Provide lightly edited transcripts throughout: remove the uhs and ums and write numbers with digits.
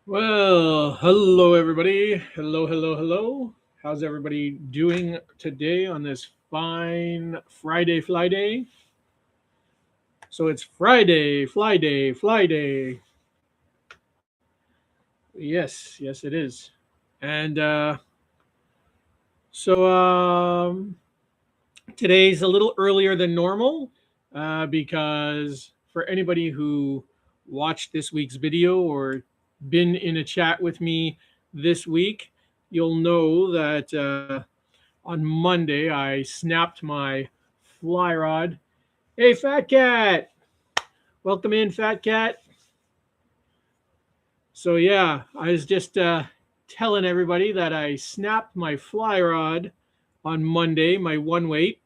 Well, hello everybody. Hello, hello, hello. How's everybody doing today on this fine Friday fly day? So it's Friday, fly day, fly day. Yes, it is. And so today's a little earlier than normal because for anybody who watched this week's video or been in a chat with me this week, you'll know that on Monday I snapped my fly rod. Hey, Fat Cat! Welcome in, Fat Cat. So, yeah, I was just telling everybody that I snapped my fly rod on Monday, my one weight,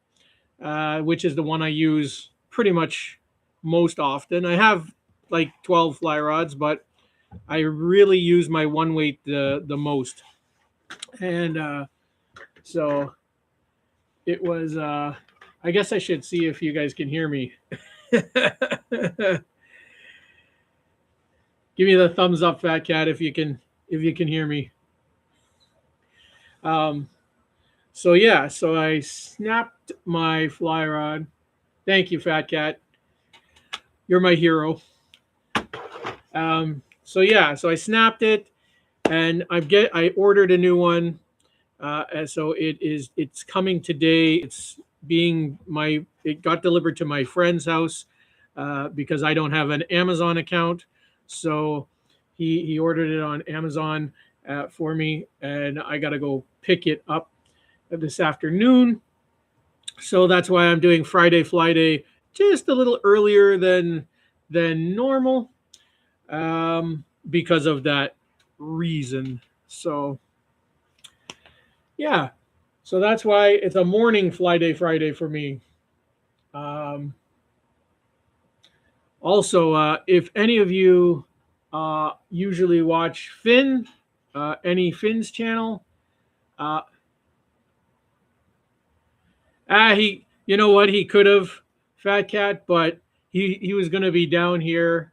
which is the one I use pretty much most often. I have like 12 fly rods, but I really use my one weight the most. And so it was, I guess I should see if you guys can hear me. Give me the thumbs up, Fat Cat, if you can hear me. Um, so yeah, so I snapped my fly rod. Thank you, Fat Cat. You're my hero. So yeah, so I snapped it, and I ordered a new one. And so it's coming today. It got delivered to my friend's house because I don't have an Amazon account. So he ordered it on Amazon for me, and I got to go pick it up this afternoon. So that's why I'm doing Friday Fly Day just a little earlier than normal because of that reason. So yeah, so that's why it's a morning Fly Day Friday for me. Um, Also, if any of you usually watch any Finn's channel, uh, you know what, he could have Fat Cat, but he was going to be down here.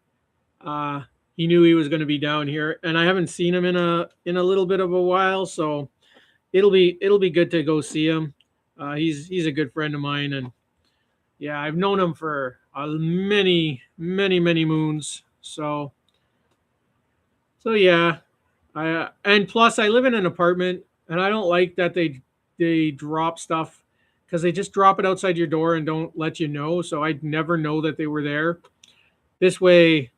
Uh, he knew he was going to be down here, and I haven't seen him in a little bit of a while, so it'll be good to go see him. He's a good friend of mine, and yeah, I've known him for many moons. So yeah, I and plus I live in an apartment, and I don't like that they drop stuff because they just drop it outside your door and don't let you know. So I'd never know that they were there. This way,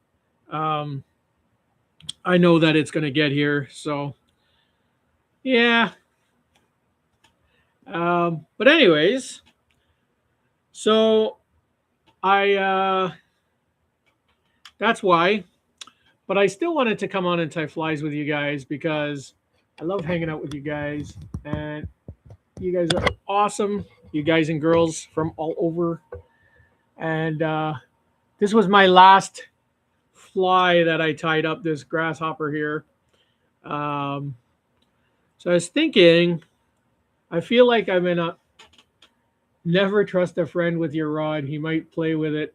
um, I know that it's gonna get here. So yeah. But anyways, so I that's why. But I still wanted to come on and tie flies with you guys because I love hanging out with you guys, and you guys are awesome. You guys and girls from all over. And this was my last fly that I tied up, this grasshopper here. Um, so I was thinking, I feel like I'm in a never trust a friend with your rod. He might play with it.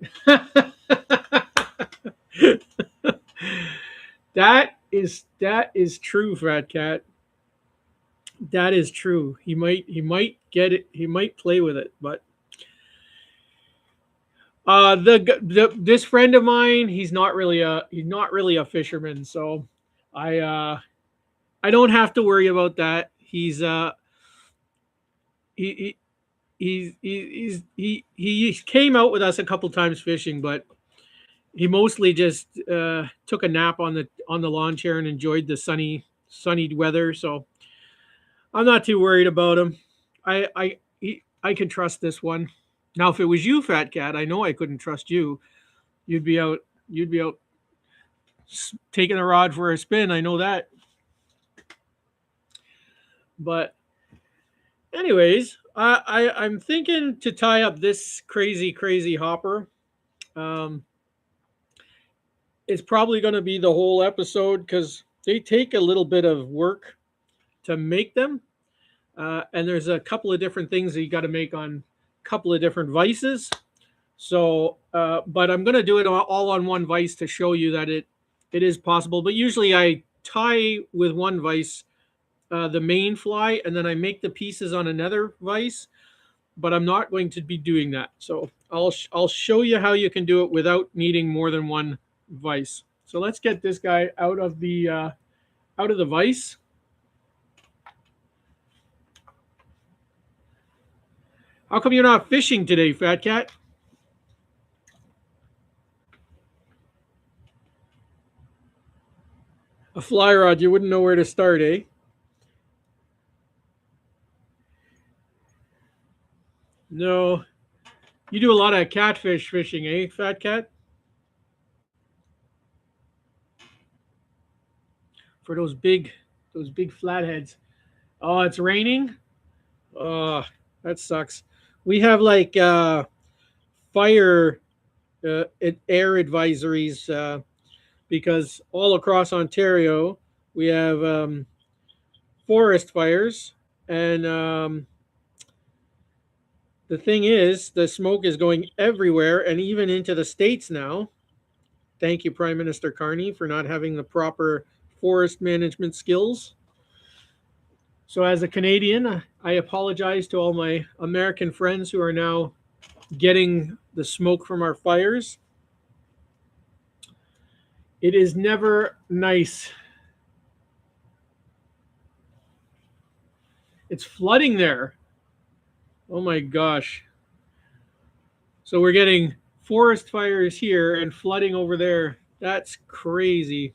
That is true, Fat Cat. That is true. He might get it. He might play with it, but this friend of mine, he's not really a fisherman, so I uh, I don't have to worry about that. He he came out with us a couple times fishing, but he mostly just took a nap on the lawn chair and enjoyed the sunny weather. So I'm not too worried about him. I can trust this one. Now, if it was you, Fat Cat, I know I couldn't trust you. You'd be out taking a rod for a spin. I know that. But anyways, I'm thinking to tie up this crazy hopper. Um, it's probably going to be the whole episode because they take a little bit of work to make them, and there's a couple of different things that you got to make on a couple of different vices. So, but I'm going to do it all on one vice to show you that it is possible. But usually tie with one vise the main fly, and then I make the pieces on another vise, but I'm not going to be doing that. So I'll show you how you can do it without needing more than one vise. So let's get this guy out of the vise. How come you're not fishing today, Fat Cat? A fly rod, you wouldn't know where to start, eh? No. You do a lot of catfish fishing, eh, Fat Cat? For those big flatheads. Oh, it's raining? Oh, that sucks. We have like fire air advisories because all across Ontario we have forest fires, and the thing is, the smoke is going everywhere and even into the States now. Thank you, Prime Minister Carney, for not having the proper forest management skills. So, as a Canadian, I apologize to all my American friends who are now getting the smoke from our fires. It is never nice. It's flooding there. Oh my gosh. So we're getting forest fires here and flooding over there. That's crazy.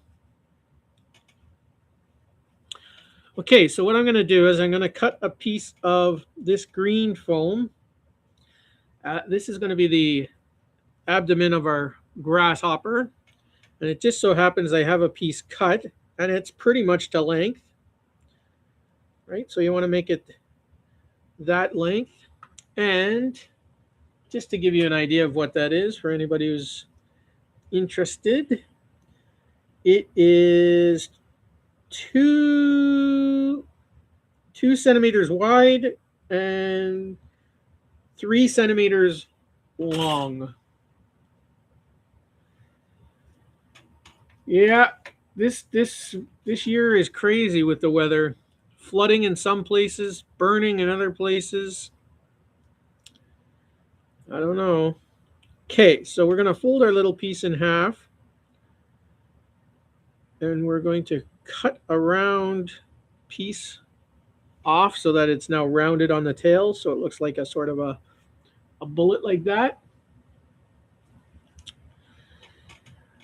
Okay, so what I'm going to do is I'm going to cut a piece of this green foam. This is going to be the abdomen of our grasshopper. And it just so happens I have a piece cut, and it's pretty much to length. Right, so you want to make it that length. And just to give you an idea of what that is for anybody who's interested, it is 2 centimeters wide and 3 centimeters long. Yeah, this year is crazy with the weather. Flooding in some places, burning in other places. I don't know. Okay, so we're going to fold our little piece in half, and we're going to cut a round piece off so that it's now rounded on the tail, so it looks like a sort of a bullet like that.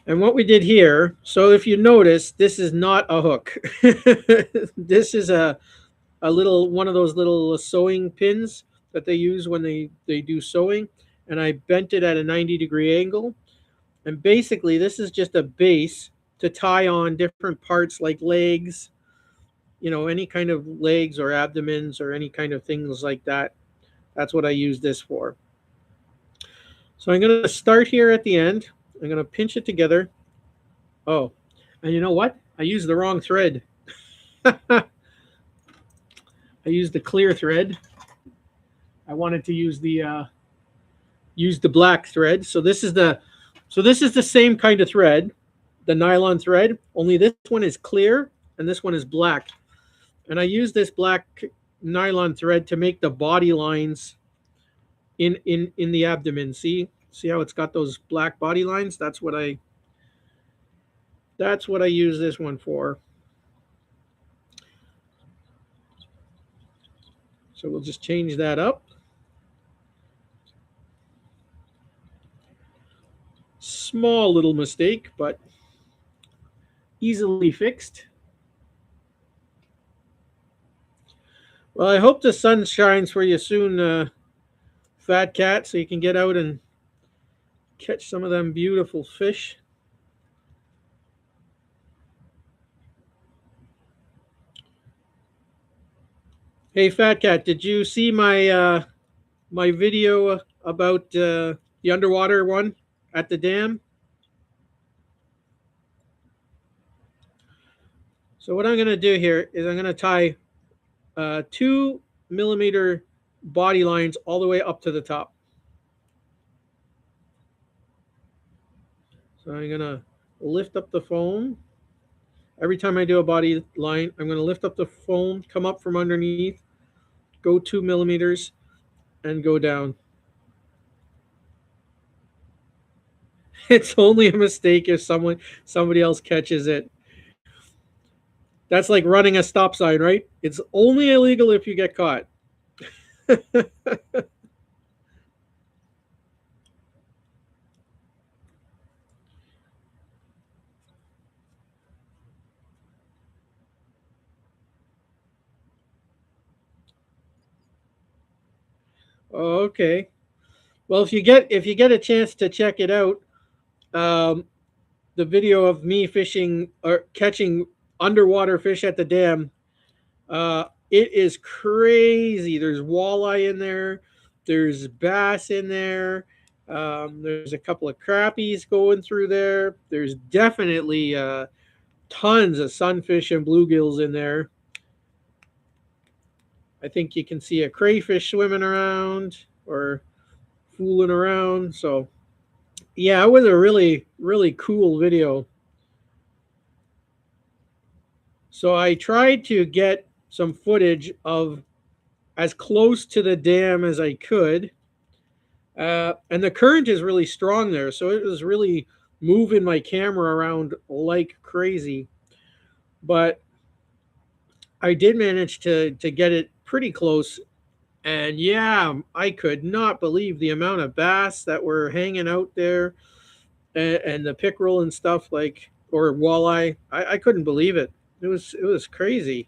And what we did here, so if you notice, this is not a hook. This is a little one of those little sewing pins that they use when they do sewing, and I bent it at a 90-degree angle. And basically this is just a base to tie on different parts like legs, any kind of legs or abdomens or any kind of things like that. That's what I use this for. So I'm going to start here at the end. I'm going to pinch it together. Oh, and you know what? I used the wrong thread. I used the clear thread. I wanted to use the black thread. So this is the same kind of thread, the nylon thread, only this one is clear and this one is black. And I use this black nylon thread to make the body lines in the abdomen. See how it's got those black body lines? That's what I use this one for. So we'll just change that up. Small little mistake, but easily fixed. Well, I hope the sun shines for you soon, Fat Cat, so you can get out and catch some of them beautiful fish. Hey, Fat Cat, did you see my my video about the underwater one at the dam? So what I'm going to do here is I'm going to tie 2 millimeter body lines all the way up to the top. So I'm going to lift up the foam. Every time I do a body line, I'm going to lift up the foam, come up from underneath, go 2 millimeters, and go down. It's only a mistake if somebody else catches it. That's like running a stop sign, right? It's only illegal if you get caught. Okay. Well, if you get a chance to check it out, um, the video of me fishing or catching underwater fish at the dam, it is crazy. There's walleye in there, there's bass in there, there's a couple of crappies going through there. There's definitely tons of sunfish and bluegills in there. I think you can see a crayfish swimming around or fooling around. So yeah, it was a really, really cool video. So I tried to get some footage of as close to the dam as I could. And the current is really strong there. So it was really moving my camera around like crazy. But I did manage to get it pretty close. And yeah, I could not believe the amount of bass that were hanging out there, and the pickerel and stuff, like, or walleye. I couldn't believe it. It was crazy.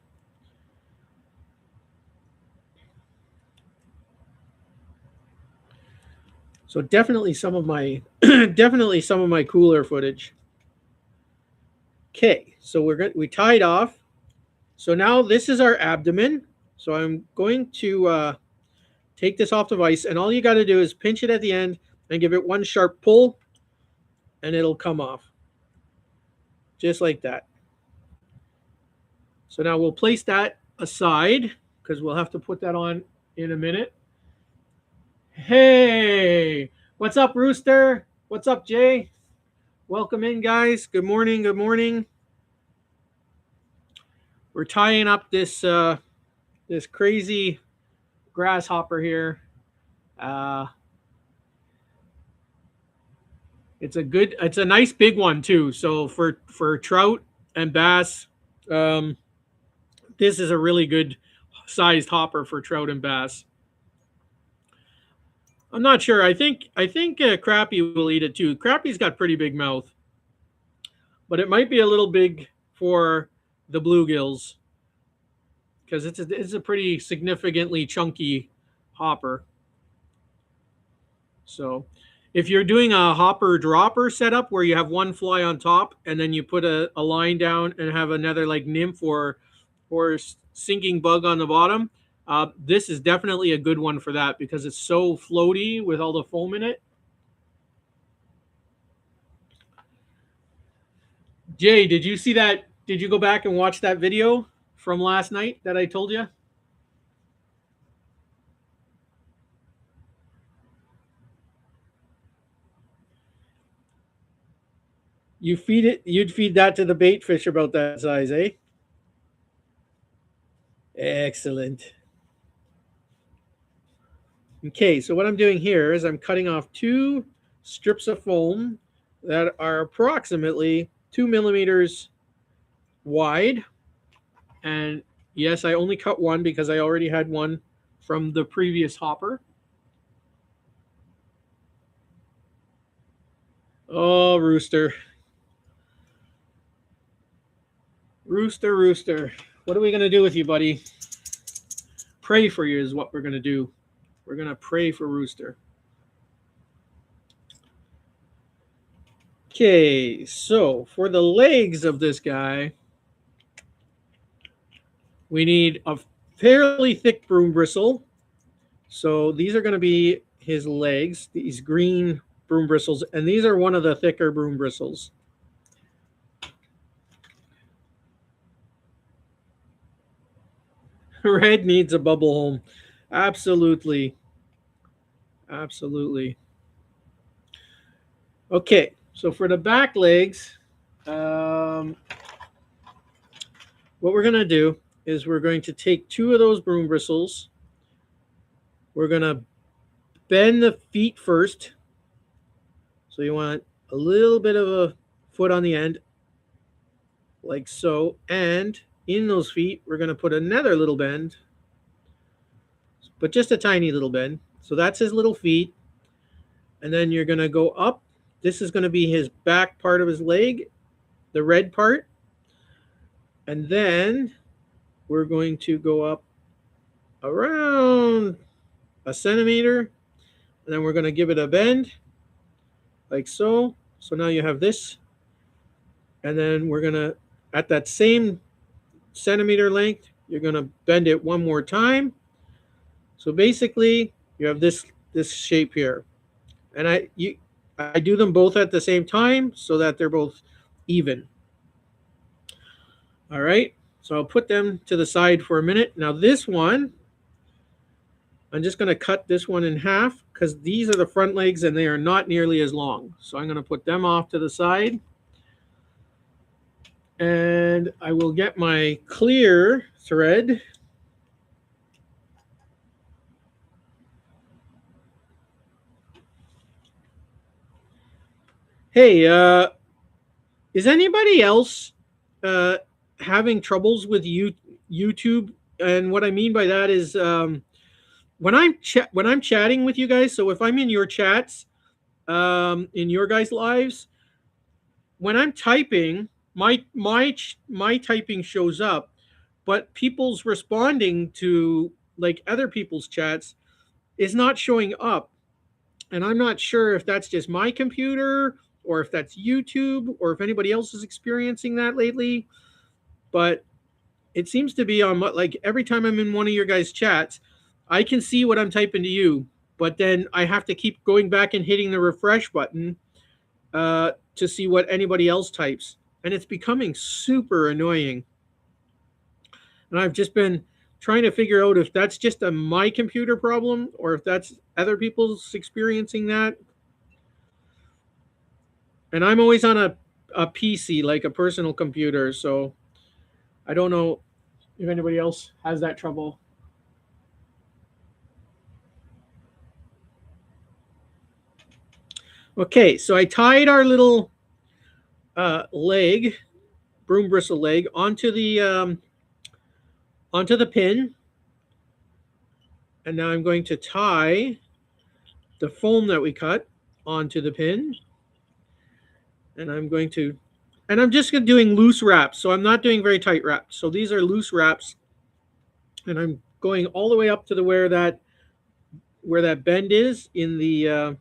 So definitely some of my definitely some of my cooler footage. Okay, so we tied off. So now this is our abdomen. So I'm going to take this off the vise, and all you got to do is pinch it at the end and give it one sharp pull, and it'll come off just like that. So now we'll place that aside because we'll have to put that on in a minute. Hey, what's up, Rooster? What's up, Jay? Welcome in, guys. Good morning. Good morning. We're tying up this crazy grasshopper here. Uh, it's a nice big one too. So for trout and bass, um, this is a really good sized hopper for trout and bass. I'm not sure. I think crappie will eat it too. Crappie's got pretty big mouth, but it might be a little big for the bluegills because it's a pretty significantly chunky hopper. So if you're doing a hopper dropper setup where you have one fly on top and then you put a line down and have another like nymph or sinking bug on the bottom, this is definitely a good one for that because it's so floaty with all the foam in it. Jay, did you see that? Did you go back and watch that video from last night that I told you? You'd feed that to the bait fish about that size, eh? Excellent. Okay, so what I'm doing here is I'm cutting off two strips of foam that are approximately 2 millimeters wide. And yes, I only cut one because I already had one from the previous hopper. Oh, Rooster. Rooster, Rooster. What are we going to do with you, buddy? Pray for you is what we're going to do. We're going to pray for Rooster. Okay, so for the legs of this guy, we need a fairly thick broom bristle. So these are going to be his legs, these green broom bristles, and these are one of the thicker broom bristles. Red needs a bubble home. Absolutely. Absolutely. Okay, so for the back legs, what we're going to do is we're going to take 2 of those broom bristles. We're going to bend the feet first. So you want a little bit of a foot on the end, like so. And in those feet, we're going to put another little bend, but just a tiny little bend. So that's his little feet. And then you're going to go up. This is going to be his back part of his leg, the red part. And then we're going to go up around a centimeter. And then we're going to give it a bend, like so. So now you have this. And then we're going to, at that same centimeter length, you're going to bend it one more time. So basically, you have this shape here. And I do them both at the same time so that they're both even. All right, so I'll put them to the side for a minute. Now this one, I'm just going to cut this one in half because these are the front legs and they are not nearly as long. So I'm going to put them off to the side. And I will get my clear thread. Hey, is anybody else having troubles with YouTube? And what I mean by that is when I'm chatting with you guys. So if I'm in your chats, in your guys' lives, when I'm typing, my typing shows up, but people's responding to like other people's chats is not showing up. And I'm not sure if that's just my computer or if that's YouTube or if anybody else is experiencing that lately. But it seems to be on like every time I'm in one of your guys' chats, I can see what I'm typing to you, but then I have to keep going back and hitting the refresh button to see what anybody else types. And it's becoming super annoying. And I've just been trying to figure out if that's just a my computer problem or if that's other people's experiencing that. And I'm always on a PC, like a personal computer, so I don't know if anybody else has that trouble. Okay, so I tied our little leg, broom bristle leg, onto the pin, and now I'm going to tie the foam that we cut onto the pin, and I'm just doing loose wraps, so I'm not doing very tight wraps. So these are loose wraps, and I'm going all the way up to the where that bend is in the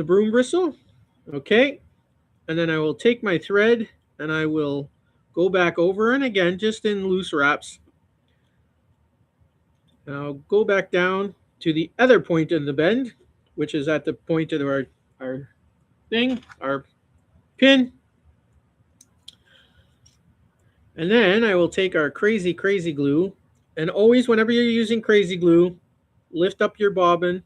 broom bristle. Okay, and then I will take my thread and I will go back over, and again just in loose wraps. And I'll go back down to the other point in the bend, which is at the point of our pin. And then I will take our crazy glue, and always whenever you're using crazy glue, lift up your bobbin.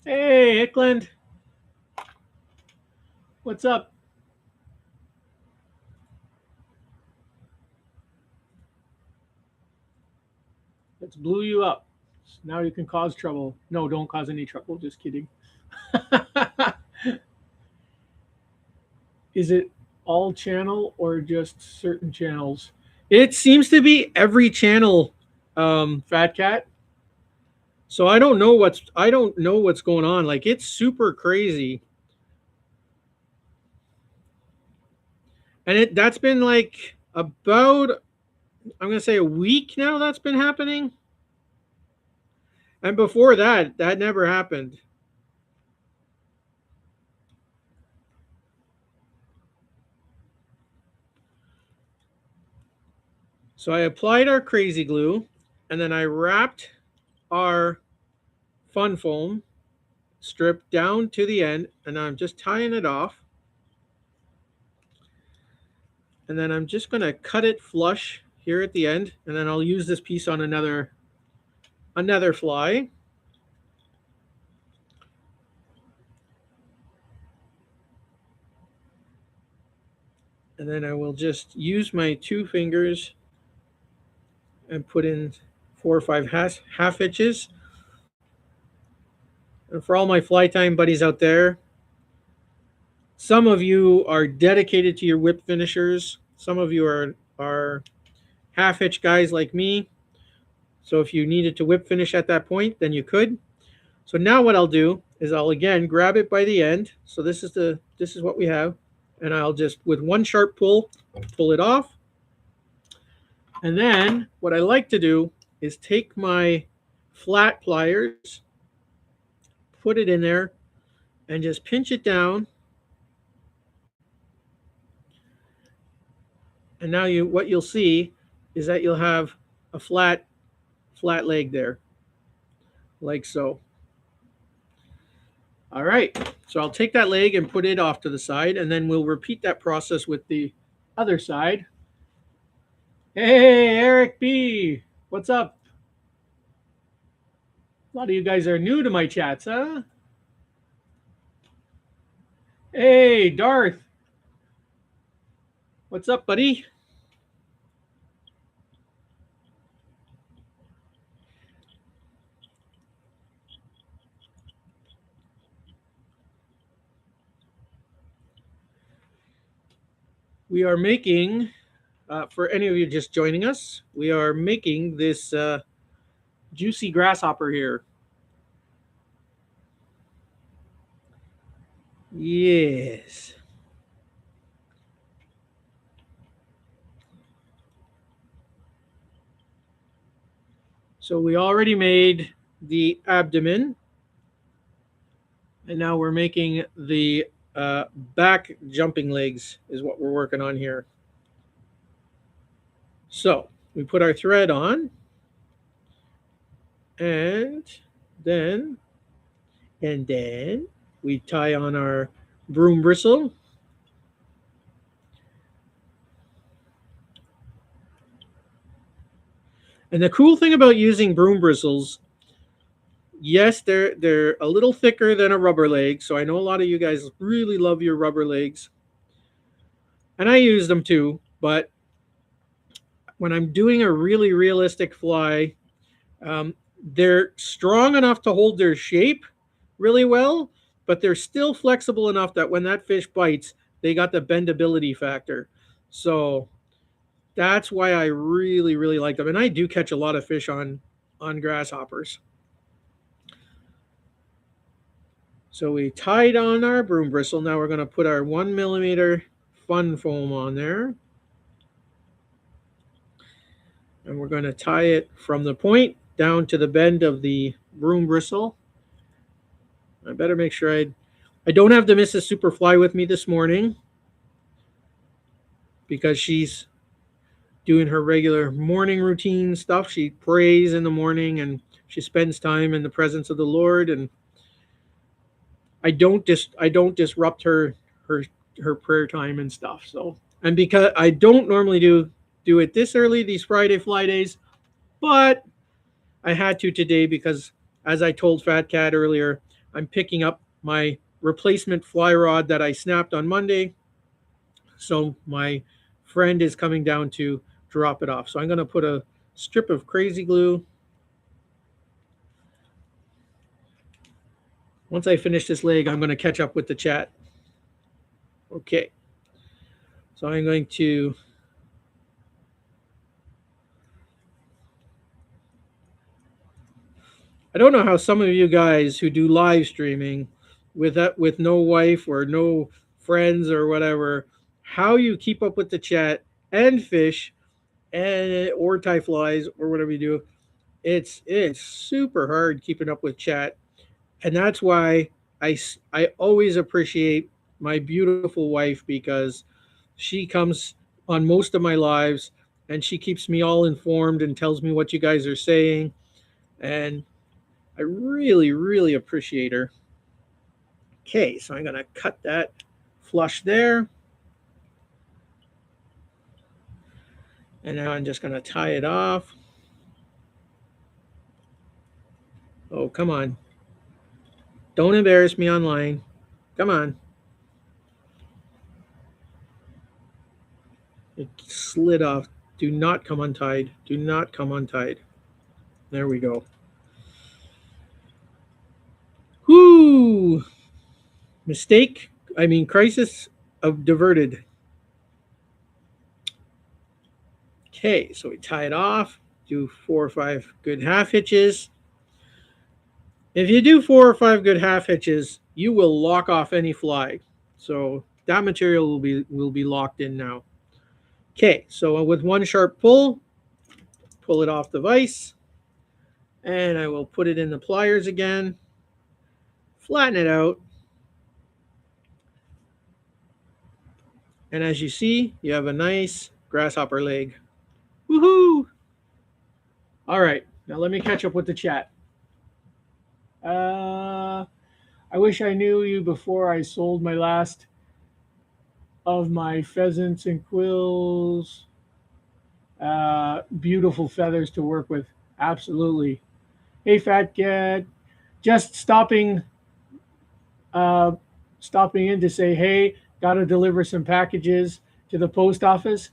Hey, Ickland. What's up? Let's blew you up. Now you can cause trouble. No, don't cause any trouble. Just kidding. Is it all channel or just certain channels? It seems to be every channel, Fat Cat. So I don't know what's going on. Like it's super crazy. And that's been like about, I'm gonna say, a week now that's been happening. And before that never happened. So I applied our crazy glue, and then I wrapped our fun foam strip down to the end, and I'm just tying it off. And then I'm just going to cut it flush here at the end, and then I'll use this piece on another fly. And then I will just use my 2 fingers and put in 4 or 5 half hitches. And for all my fly time buddies out there, some of you are dedicated to your whip finishers. Some of you are half hitch guys like me. So if you needed to whip finish at that point, then you could. So now what I'll do is I'll again grab it by the end. So this is what we have. And I'll just with one sharp pull it off. And then what I like to do is take my flat pliers, put it in there, and just pinch it down. And now what you'll see is that you'll have a flat leg there, like so. All right, so I'll take that leg and put it off to the side, and then we'll repeat that process with the other side. Hey, Eric B, what's up? A lot of you guys are new to my chats, huh? Hey, Darth, what's up, buddy? We are making, for any of you just joining us, we are making this juicy grasshopper here. Yes. So we already made the abdomen, and now we're making the back jumping legs is what we're working on here. So we put our thread on, and then we tie on our broom bristle. And the cool thing about using broom bristles, yes, they're a little thicker than a rubber leg. So I know a lot of you guys really love your rubber legs, and I use them too. But when I'm doing a really realistic fly, they're strong enough to hold their shape really well, but they're still flexible enough that when that fish bites, they got the bendability factor. So that's why I really, really like them. And I do catch a lot of fish on grasshoppers. So we tied on our broom bristle. Now we're going to put our 1mm fun foam on there. And we're going to tie it from the point down to the bend of the broom bristle. I better make sure I don't have the Mrs. Superfly with me this morning because she's doing her regular morning routine stuff. She prays in the morning and she spends time in the presence of the Lord, and I don't disrupt her prayer time and stuff. So, and because I don't normally do it this early, these Friday fly days, but I had to today because, as I told Fat Cat earlier, I'm picking up my replacement fly rod that I snapped on Monday. So my friend is coming down to drop it off. So I'm going to put a strip of crazy glue. Once I finish this leg, I'm going to catch up with the chat. Okay. So I'm going to I don't know how some of you guys who do live streaming with no wife or no friends or whatever, how you keep up with the chat and fish and or tie flies or whatever you do. It's super hard keeping up with chat, and that's why I always appreciate my beautiful wife, because she comes on most of my lives and she keeps me all informed and tells me what you guys are saying, and I really, really appreciate her. Okay, so I'm going to cut that flush there. And now I'm just going to tie it off. Oh, come on. Don't embarrass me online. Come on. It slid off. Do not come untied. Do not come untied. There we go. Whoo! Crisis of diverted. Okay, so we tie it off, do 4 or 5 good half hitches. If you do 4 or 5 good half hitches, you will lock off any fly. So that material will be locked in now. Okay, so with one sharp pull it off the vise, and I will put it in the pliers again, flatten it out, and as you see, you have a nice grasshopper leg. Woohoo! All right, now let me catch up with the chat. I wish I knew you before I sold my last of my pheasants and quills. Beautiful feathers to work with. Absolutely. Hey, Fat Cat. Just stopping in to say, hey, got to deliver some packages to the post office.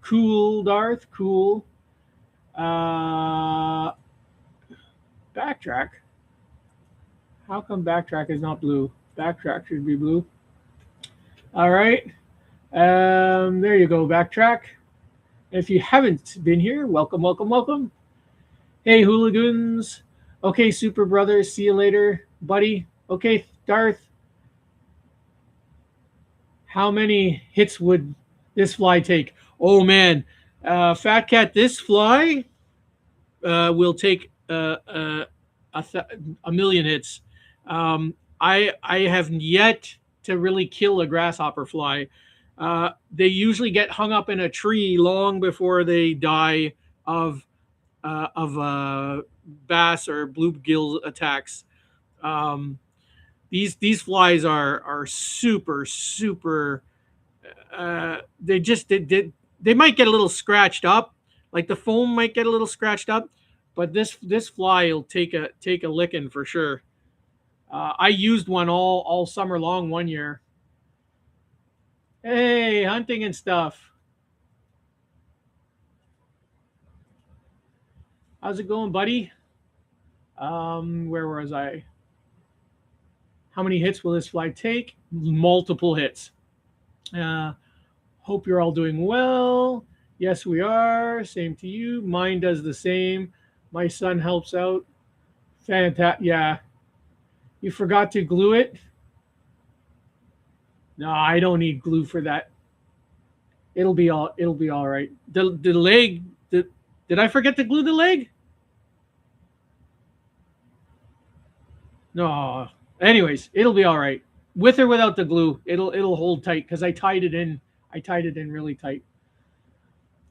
Cool, Darth. Cool. Backtrack. How come backtrack is not blue? Backtrack should be blue. All right. There you go, backtrack. If you haven't been here, welcome, welcome, welcome. Hey, hooligans. Okay, super brother. See you later, buddy. Okay, Darth. How many hits would this fly take? Oh man, Fat Cat, this fly will take a million hits. I have yet to really kill a grasshopper fly. They usually get hung up in a tree long before they die of bass or bluegill attacks. These flies are super. They might get a little scratched up, like the foam might get a little scratched up, but this fly will take a licking for sure. I used one all summer long one year. Hey, hunting and stuff. How's it going, buddy? Where was I? How many hits will this fly take? Multiple hits. Hope you're all doing well. Yes, we are. Same to you. Mine does the same. My son helps out. Fantastic. Yeah. You forgot to glue it? No, I don't need glue for that. It'll be all right. The leg, did I forget to glue the leg? No. Anyways, it'll be all right. With or without the glue, it'll hold tight because I tied it in. I tied it in really tight.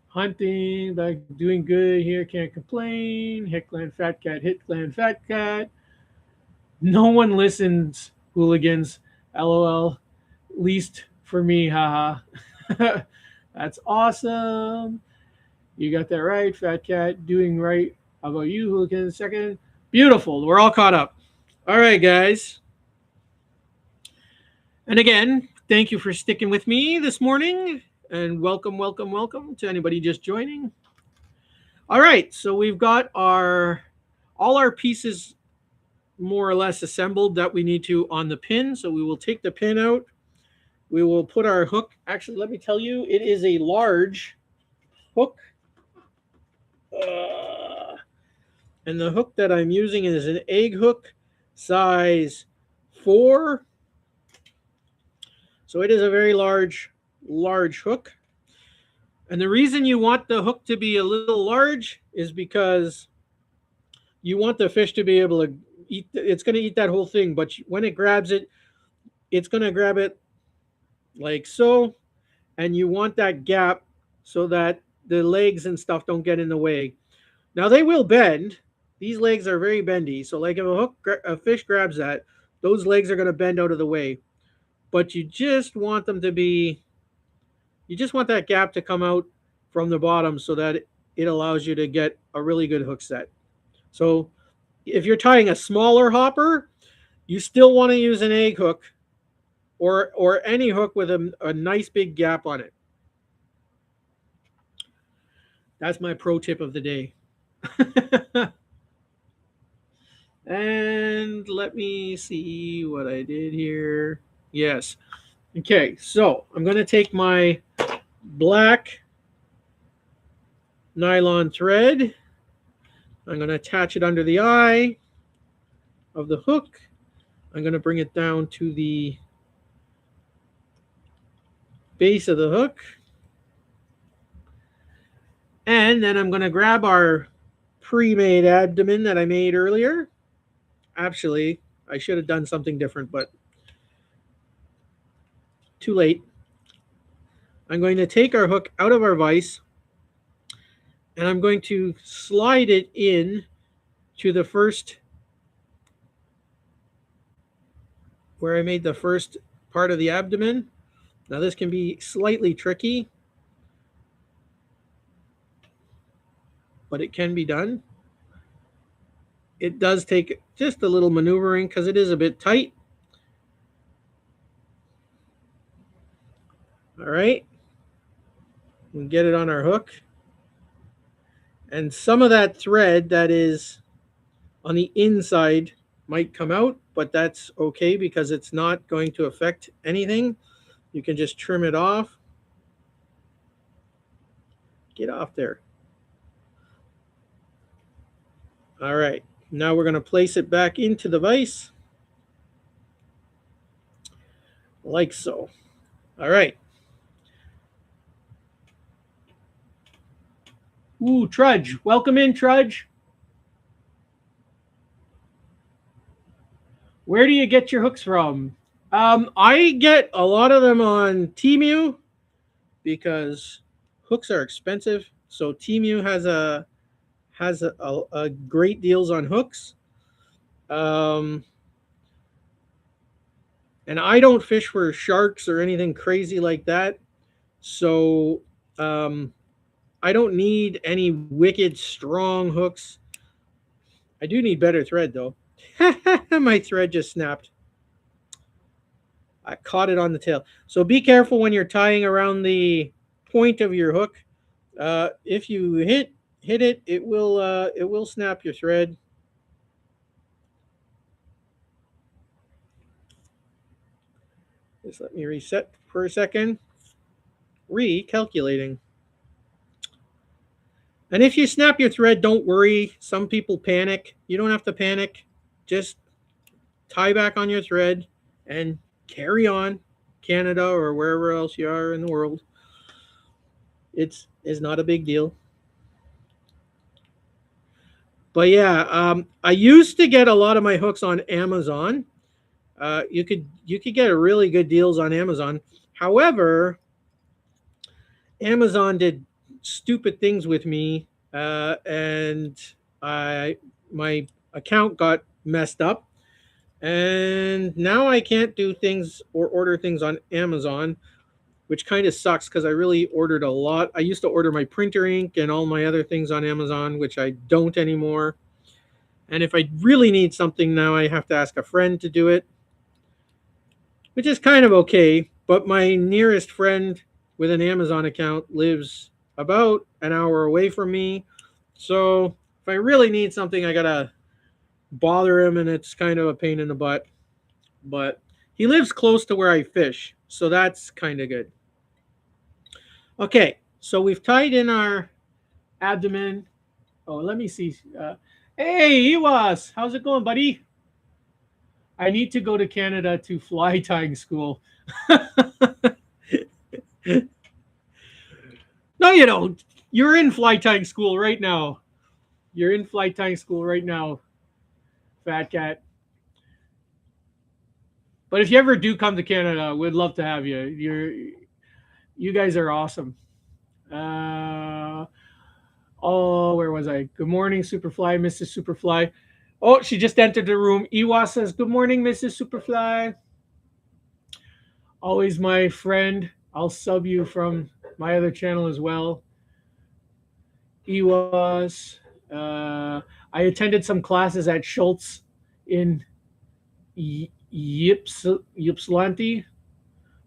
Hunting, like doing good here, can't complain. Hitland Fat Cat, Hitland Fat Cat. No one listens, hooligans. LOL. Least for me, haha. That's awesome. You got that right, Fat Cat. Doing right. How about you, hooligan? Second. Beautiful. We're all caught up. All right, guys. And again, thank you for sticking with me this morning. And welcome to anybody just joining. All right, so we've got all our pieces more or less assembled that we need to on the pin. So we will take the pin out. We will put our hook. Actually, let me tell you, it is a large hook. And the hook that I'm using is an egg hook size 4. So it is a very large hook. And the reason you want the hook to be a little large is because you want the fish to be able to eat. It's going to eat that whole thing, but when it grabs it, it's going to grab it like so. And you want that gap so that the legs and stuff don't get in the way. Now they will bend. These legs are very bendy. So like if a fish grabs that, those legs are going to bend out of the way. But you just want them to be, you just want that gap to come out from the bottom so that it allows you to get a really good hook set. So if you're tying a smaller hopper, you still want to use an egg hook or any hook with a nice big gap on it. That's my pro tip of the day. And let me see what I did here. Yes. Okay, so I'm going to take my black nylon thread. I'm going to attach it under the eye of the hook. I'm going to bring it down to the base of the hook. And then I'm going to grab our pre-made abdomen that I made earlier. Actually, I should have done something different, but too late. I'm going to take our hook out of our vise and I'm going to slide it in to the first, where I made the first part of the abdomen. Now this can be slightly tricky, but it can be done. It does take just a little maneuvering because it is a bit tight. All right. We get it on our hook. And some of that thread that is on the inside might come out, but that's okay because it's not going to affect anything. You can just trim it off. Get off there. All right. Now we're going to place it back into the vise. Like so. All right. Ooh, Trudge. Welcome in, Trudge. Where do you get your hooks from? I get a lot of them on Temu because hooks are expensive. So Temu has a great deals on hooks. And I don't fish for sharks or anything crazy like that. So I don't need any wicked strong hooks. I do need better thread though. My thread just snapped. I caught it on the tail. So be careful when you're tying around the point of your hook. If you hit it, it will snap your thread. Just let me reset for a second. Recalculating. And if you snap your thread, don't worry. Some people panic. You don't have to panic. Just tie back on your thread and carry on. Canada or wherever else you are in the world. It's not a big deal. But yeah, I used to get a lot of my hooks on Amazon. You could get a really good deals on Amazon. However, Amazon did stupid things with me, and my account got messed up, and now I can't do things or order things on Amazon, which kind of sucks because I really ordered a lot. I used to order my printer ink and all my other things on Amazon, which I don't anymore. And if I really need something now, I have to ask a friend to do it, which is kind of okay. But my nearest friend with an Amazon account lives about an hour away from me. So if I really need something, I got to bother him, and it's kind of a pain in the butt. But he lives close to where I fish, so that's kind of good. Okay, so we've tied in our abdomen. Oh, let me see. Hey, Iwas, how's it going, buddy? I need to go to Canada to fly tying school. No, you don't. You're in fly tying school right now. You're in fly tying school right now, fat cat. But if you ever do come to Canada, we'd love to have you. You guys are awesome. Oh, where was I? Good morning, Superfly, Mrs. Superfly. Oh, she just entered the room. Iwa says, "Good morning, Mrs. Superfly." Always my friend. I'll sub you from my other channel as well. Iwas. I attended some classes at Schultz in Ypsilanti.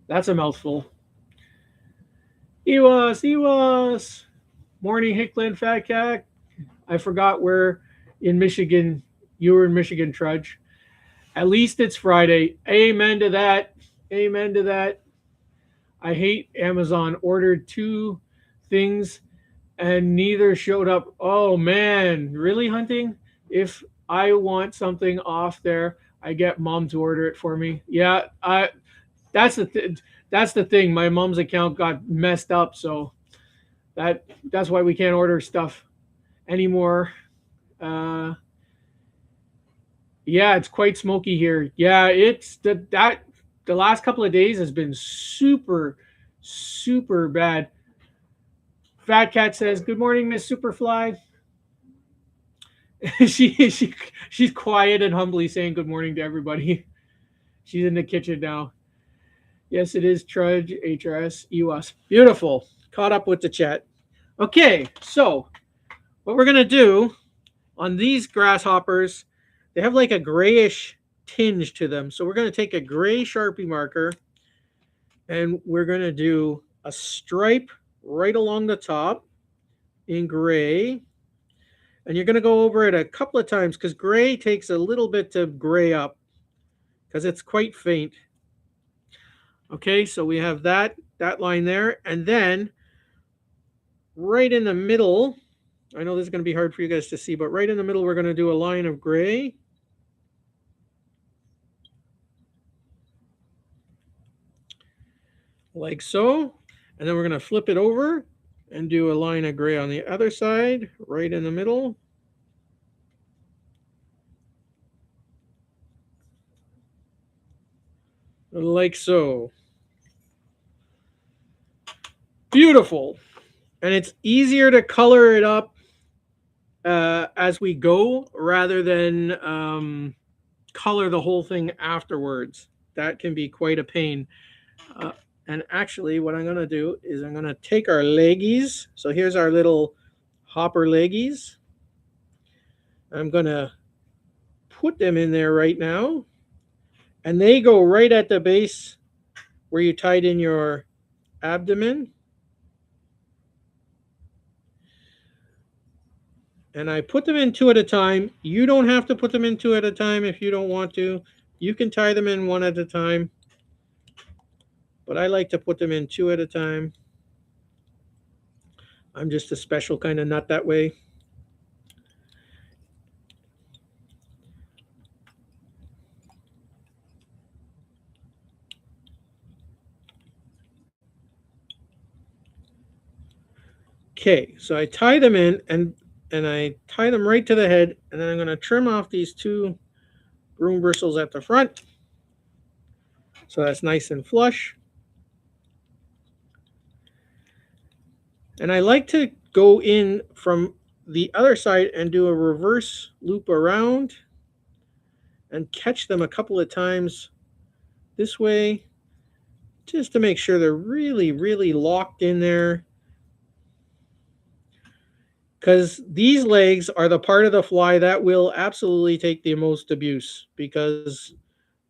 That's a mouthful. Iwas. Morning, Hickland Fat Cat. I forgot where in Michigan you were in Michigan, Trudge. At least it's Friday. Amen to that. Amen to that. I hate Amazon. Ordered two things and neither showed up. Oh man, really, Hunting? If I want something off there, I get mom to order it for me. Yeah, I that's that's the thing. My mom's account got messed up, so that's why we can't order stuff anymore. Uh, yeah, it's quite smoky here. Yeah, it's the last couple of days has been super bad. Fat Cat says, "Good morning, Miss Superfly." She's quiet and humbly saying good morning to everybody. She's in the kitchen now. Yes, it is Trudge HRS US. Beautiful. Caught up with the chat. Okay, so what we're gonna do on these grasshoppers, they have like a grayish tinge to them. So we're gonna take a gray Sharpie marker and we're gonna do a stripe right along the top in gray. And you're going to go over it a couple of times because gray takes a little bit to gray up because it's quite faint. Okay, so we have that line there. And then right in the middle, I know this is going to be hard for you guys to see, but right in the middle, we're going to do a line of gray. Like so. And then we're going to flip it over and do a line of gray on the other side, right in the middle. Like so. Beautiful. And it's easier to color it up as we go rather than color the whole thing afterwards. That can be quite a pain. And actually, what I'm going to do is I'm going to take our leggies. So here's our little hopper leggies. I'm going to put them in there right now. And they go right at the base where you tied in your abdomen. And I put them in two at a time. You don't have to put them in two at a time if you don't want to. You can tie them in one at a time. But I like to put them in two at a time. I'm just a special kind of nut that way. Okay, so I tie them in and I tie them right to the head, and then I'm going to trim off these two broom bristles at the front. So that's nice and flush. And I like to go in from the other side and do a reverse loop around and catch them a couple of times this way, just to make sure they're really locked in there. Because these legs are the part of the fly that will absolutely take the most abuse, because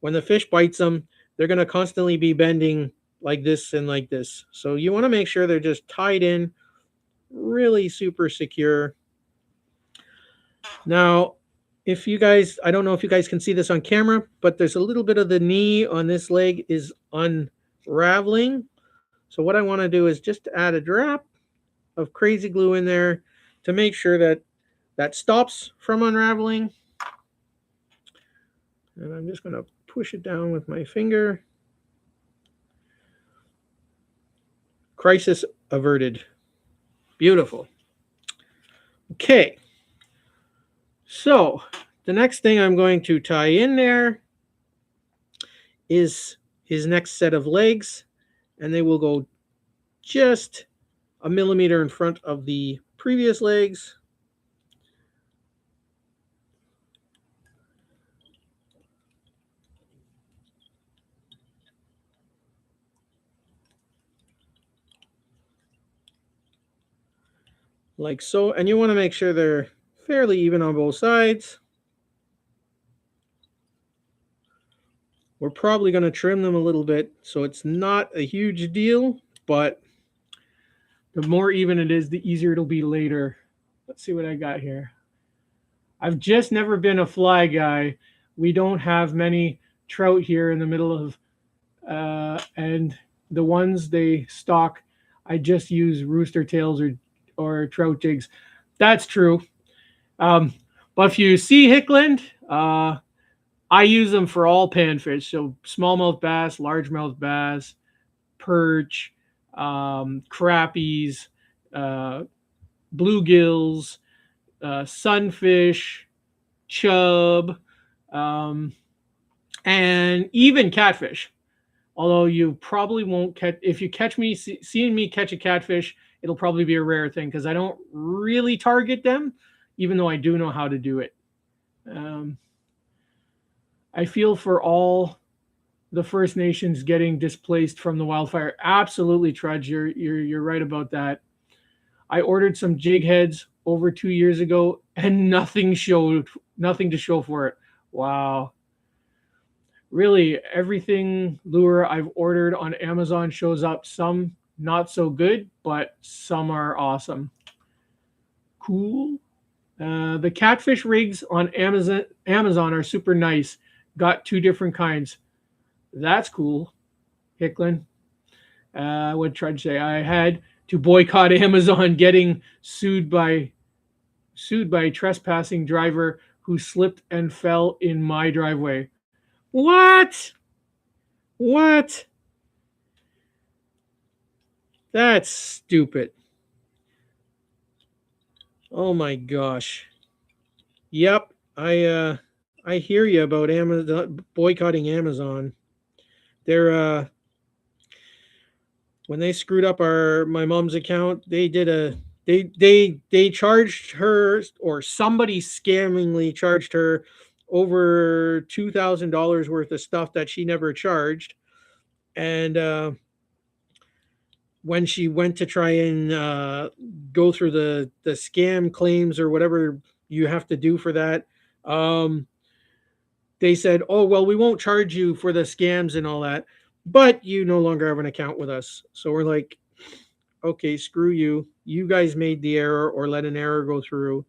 when the fish bites them, they're going to constantly be bending like this and like this. So you want to make sure they're just tied in really super secure. Now, if you guys, I don't know if you guys can see this on camera, but there's a little bit of the knee on this leg is unraveling. So what I want to do is just add a drop of crazy glue in there to make sure that that stops from unraveling. And I'm just going to push it down with my finger. Crisis averted. Beautiful. Okay. So the next thing I'm going to tie in there is his next set of legs, and they will go just a millimeter in front of the previous legs. Like so, and you want to make sure they're fairly even on both sides. We're probably going to trim them a little bit, so it's not a huge deal, but The more even it is, the easier it'll be later. Let's see what I got here. I've just never been a fly guy. We don't have many trout here in the middle of, and the ones they stock, I just use rooster tails or trout jigs. That's true. Um, but if you see Hickland, I use them for all panfish. So smallmouth bass, largemouth bass, perch, crappies, uh, bluegills, sunfish, chub, um, and even catfish. Although you probably won't catch, if you catch me, seeing me catch a catfish, it'll probably be a rare thing because I don't really target them, even though I do know how to do it. Um, I feel for all the First Nations getting displaced from the wildfire. Absolutely, Trudge. You're right about that. I ordered some jig heads over 2 years ago, and nothing to show for it. Wow. Really, everything lure I've ordered on Amazon shows up. Some not so good, but some are awesome. Cool. The catfish rigs on Amazon are super nice. Got two different kinds. That's cool. Hicklin. What tried to say? I had to boycott Amazon getting sued by trespassing driver who slipped and fell in my driveway. What? What? That's stupid. Oh my gosh. Yep, I hear you about Amazon boycotting Amazon. They're when they screwed up our my mom's account, they did a they charged her, or somebody scammingly charged her over $2,000 worth of stuff that she never charged. And when she went to try and go through the scam claims or whatever you have to do for that, um, they said, "Oh well, we won't charge you for the scams and all that, but you no longer have an account with us." So we're like, "Okay, screw you. You guys made the error or let an error go through,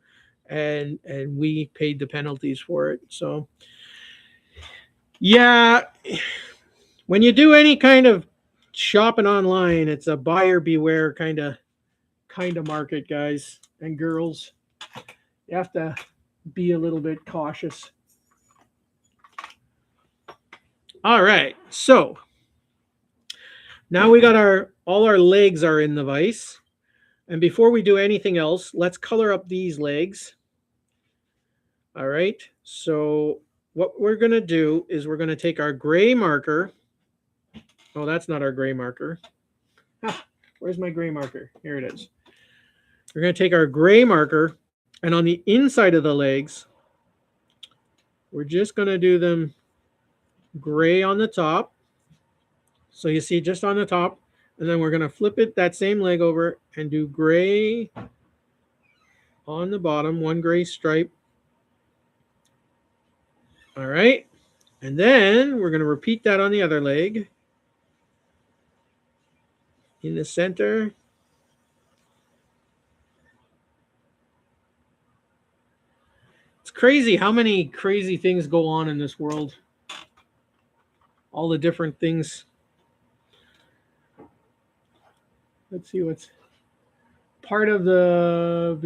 and we paid the penalties for it." So yeah, when you do any kind of shopping online, it's a buyer beware kind of market, guys and girls. You have to be a little bit cautious. All right, so now we got all our legs are in the vise. And before we do anything else, let's color up these legs. All right. So what we're going to do is we're going to take our gray marker. Oh, that's not our gray marker. Where's my gray marker? Here it is. We're going to take our gray marker, and on the inside of the legs, we're just going to do them gray on the top. So you see just on the top. And then we're going to flip it that same leg over and do gray on the bottom, one gray stripe. All right. And then we're going to repeat that on the other leg. In the center. It's crazy how many crazy things go on in this world. All the different things. Let's see what's part of the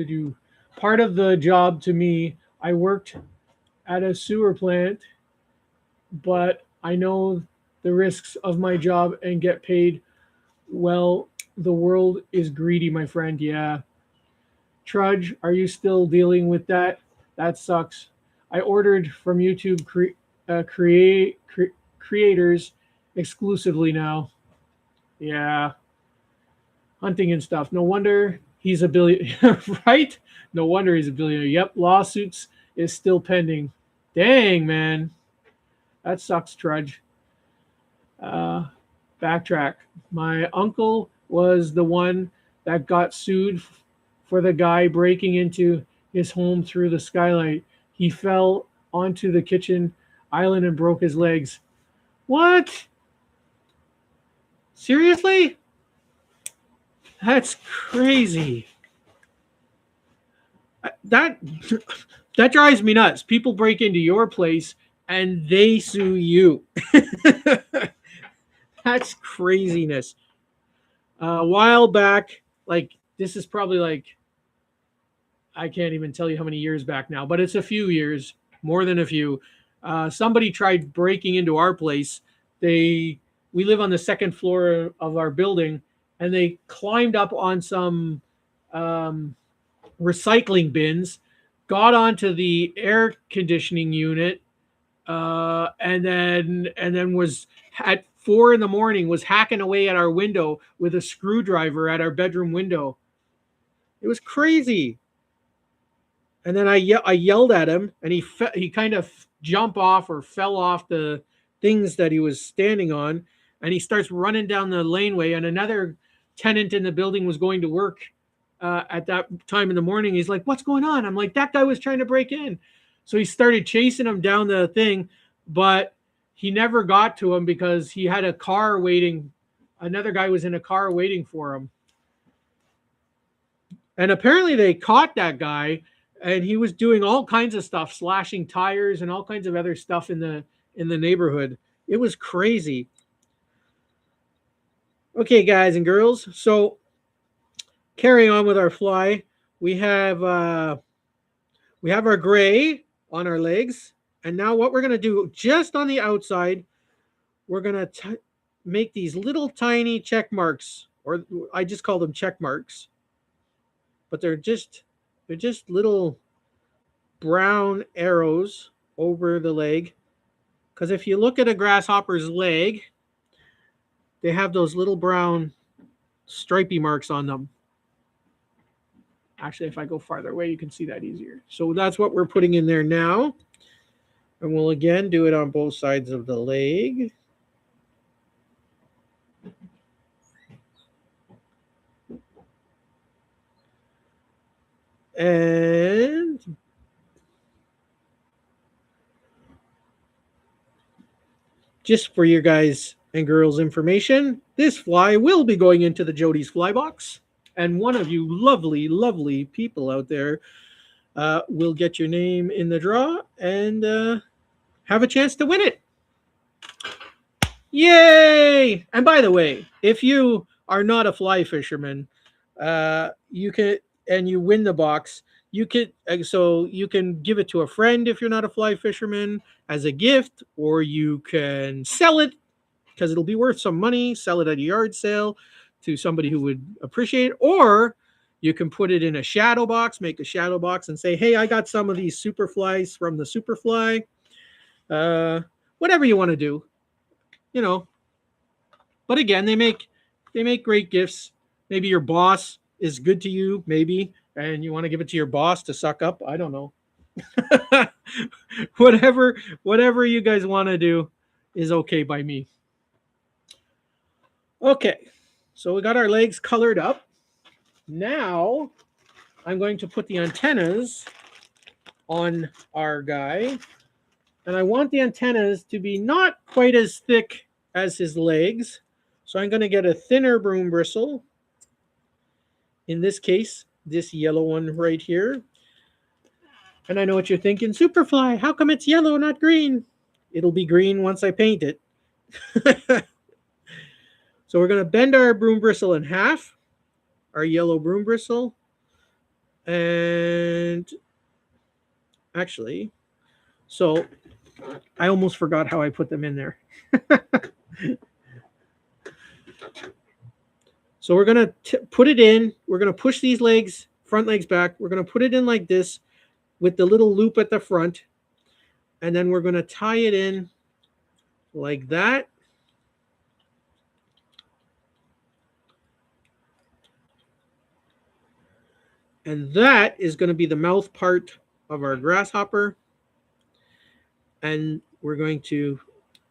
job to me. I worked at a sewer plant, but I know the risks of my job and get paid well. The world is greedy, my friend. Yeah. Trudge, are you still dealing with that? That sucks. I ordered from YouTube creators exclusively now. Yeah. Hunting and stuff. No wonder he's a billionaire, right? No wonder he's a billionaire. Yep, lawsuits is still pending. Dang, man. That sucks, Trudge. Backtrack. My uncle was the one that got sued for the guy breaking into his home through the skylight. He fell onto the kitchen island and broke his legs. What? Seriously? That's crazy. That that drives me nuts. People break into your place and they sue you. That's craziness. A while back, like this is probably like I can't even tell you how many years back now, but it's a few years, more than a few. Somebody tried breaking into our place. They We live on the second floor of our building, and they climbed up on some um, recycling bins, got onto the air conditioning unit, and then was at 4 in the morning was hacking away at our window with a screwdriver at our bedroom window. It was crazy. And then I yelled at him, and he kind of jumped off or fell off the things that he was standing on, and he starts running down the laneway. And another tenant in the building was going to work at that time in the morning. He's like, "What's going on?" I'm like, "That guy was trying to break in." So he started chasing him down the thing, but he never got to him because he had a car waiting. Another guy was in a car waiting for him. And apparently they caught that guy, and he was doing all kinds of stuff, slashing tires and all kinds of other stuff in the neighborhood. It was crazy. Okay, guys and girls. So carrying on with our fly, we have uh, we have our gray on our legs, and now what we're gonna do just on the outside, we're gonna make these little tiny check marks, or I just call them check marks, but they're just little brown arrows over the leg. Because if you look at a grasshopper's leg, they have those little brown stripy marks on them. Actually, if I go farther away, you can see that easier. So that's what we're putting in there now. And we'll again do it on both sides of the leg. And just for your guys and girls' information, this fly will be going into the Jody's Fly Box. And one of you lovely, lovely people out there will get your name in the draw and have a chance to win it. Yay! And by the way, if you are not a fly fisherman, you can and you win the box. You can give it to a friend if you're not a fly fisherman as a gift, or you can sell it because it'll be worth some money. Sell it at a yard sale to somebody who would appreciate it, or you can put it in a shadow box, make a shadow box, and say, "Hey, I got some of these superflies from the Superfly." Uh, Whatever you want to do, you know. But again, they make great gifts. Maybe your boss is good to you, maybe, and you want to give it to your boss to suck up. I don't know. whatever you guys want to do is okay by me. Okay, so we got our legs colored up. Now I'm going to put the antennas on our guy, and I want the antennas to be not quite as thick as his legs. So I'm going to get a thinner broom bristle. In this case, this yellow one right here. And I know what you're thinking, Superfly, how come it's yellow, not green? It'll be green once I paint it. So we're going to bend our broom bristle in half, our yellow broom bristle. And actually, so I almost forgot how I put them in there. So we're going to put it in. We're going to push these legs, front legs back. We're going to put it in like this with the little loop at the front. And then we're going to tie it in like that. And that is going to be the mouth part of our grasshopper. And we're going to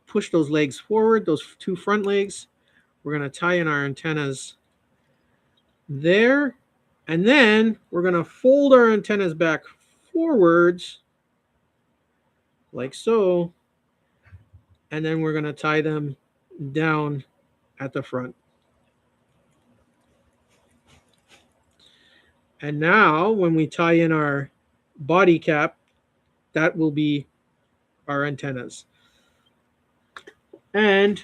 push those legs forward, those two front legs. We're going to tie in our antennas there. And then we're going to fold our antennas back forwards like so. And then we're going to tie them down at the front. And now when we tie in our body cap, that will be our antennas. And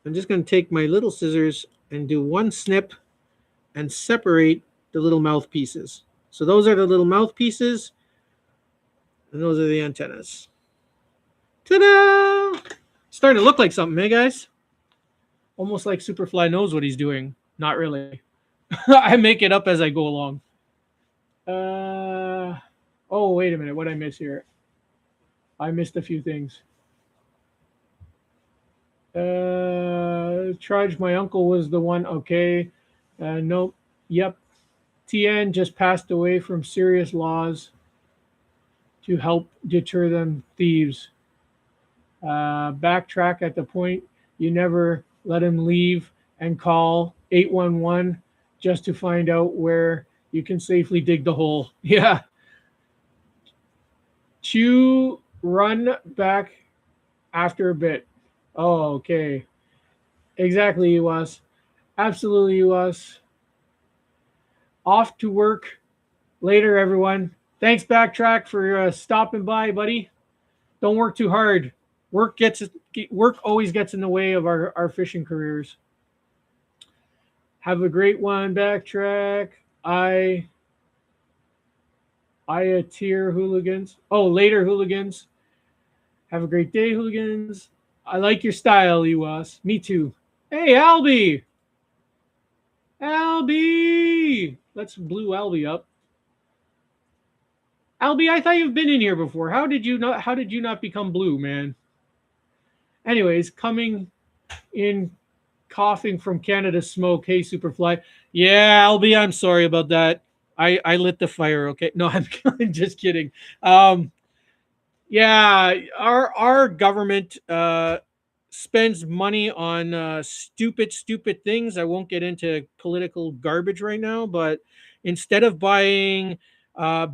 I'm just going to take my little scissors and do one snip and separate the little mouthpieces. So those are the little mouthpieces, and those are the antennas. Ta-da! Starting to look like something, hey guys? Almost like Superfly knows what he's doing. Not really. I make it up as I go along. Oh, wait a minute. What did I miss here? I missed a few things. Charge, my uncle was the one. Okay. Nope. Yep. TN just passed away from serious laws to help deter them thieves. Backtrack at the point you never let him leave and call 811 just to find out where you can safely dig the hole. Yeah. Chew, run back after a bit. Oh, okay. Exactly, UAS. Absolutely, UAS. Off to work later, everyone. Thanks, Backtrack, for stopping by, buddy. Don't work too hard. Work always gets in the way of our fishing careers. Have a great one, Backtrack. I a tier hooligans. Oh, later hooligans. Have a great day, hooligans. I like your style, UAS. Me too. Hey, Albie. Albie. Let's blue Albie up. Albie, I thought you've been in here before. How did you not become blue, man? Anyways, coming in coughing from Canada smoke. Hey, Superfly. Yeah, Albie, I'm sorry about that. I lit the fire, okay? No, I'm just kidding. Yeah, our government spends money on stupid things. I won't get into political garbage right now, but instead of buying uh,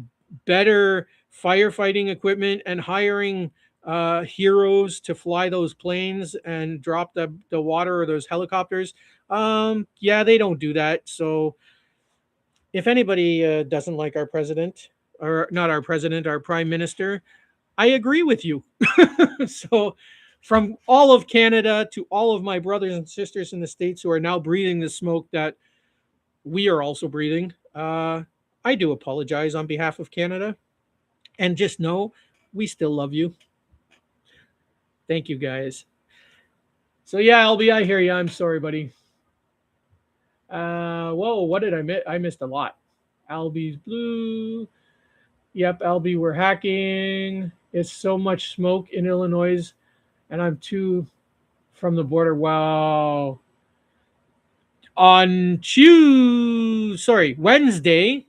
better firefighting equipment and hiring heroes to fly those planes and drop the water or those helicopters, yeah, they don't do that. So if anybody doesn't like our president, or not our president, our prime minister, I agree with you. So, from all of Canada to all of my brothers and sisters in the States who are now breathing the smoke that we are also breathing, I do apologize on behalf of Canada. And just know we still love you. Thank you, guys. So, yeah, LB, I hear you. I'm sorry, buddy. Whoa, what did I miss? I missed a lot. Albie's blue. Yep, Albie, we're hacking. It's so much smoke in Illinois, and I'm too from the border. Wow. On Wednesday,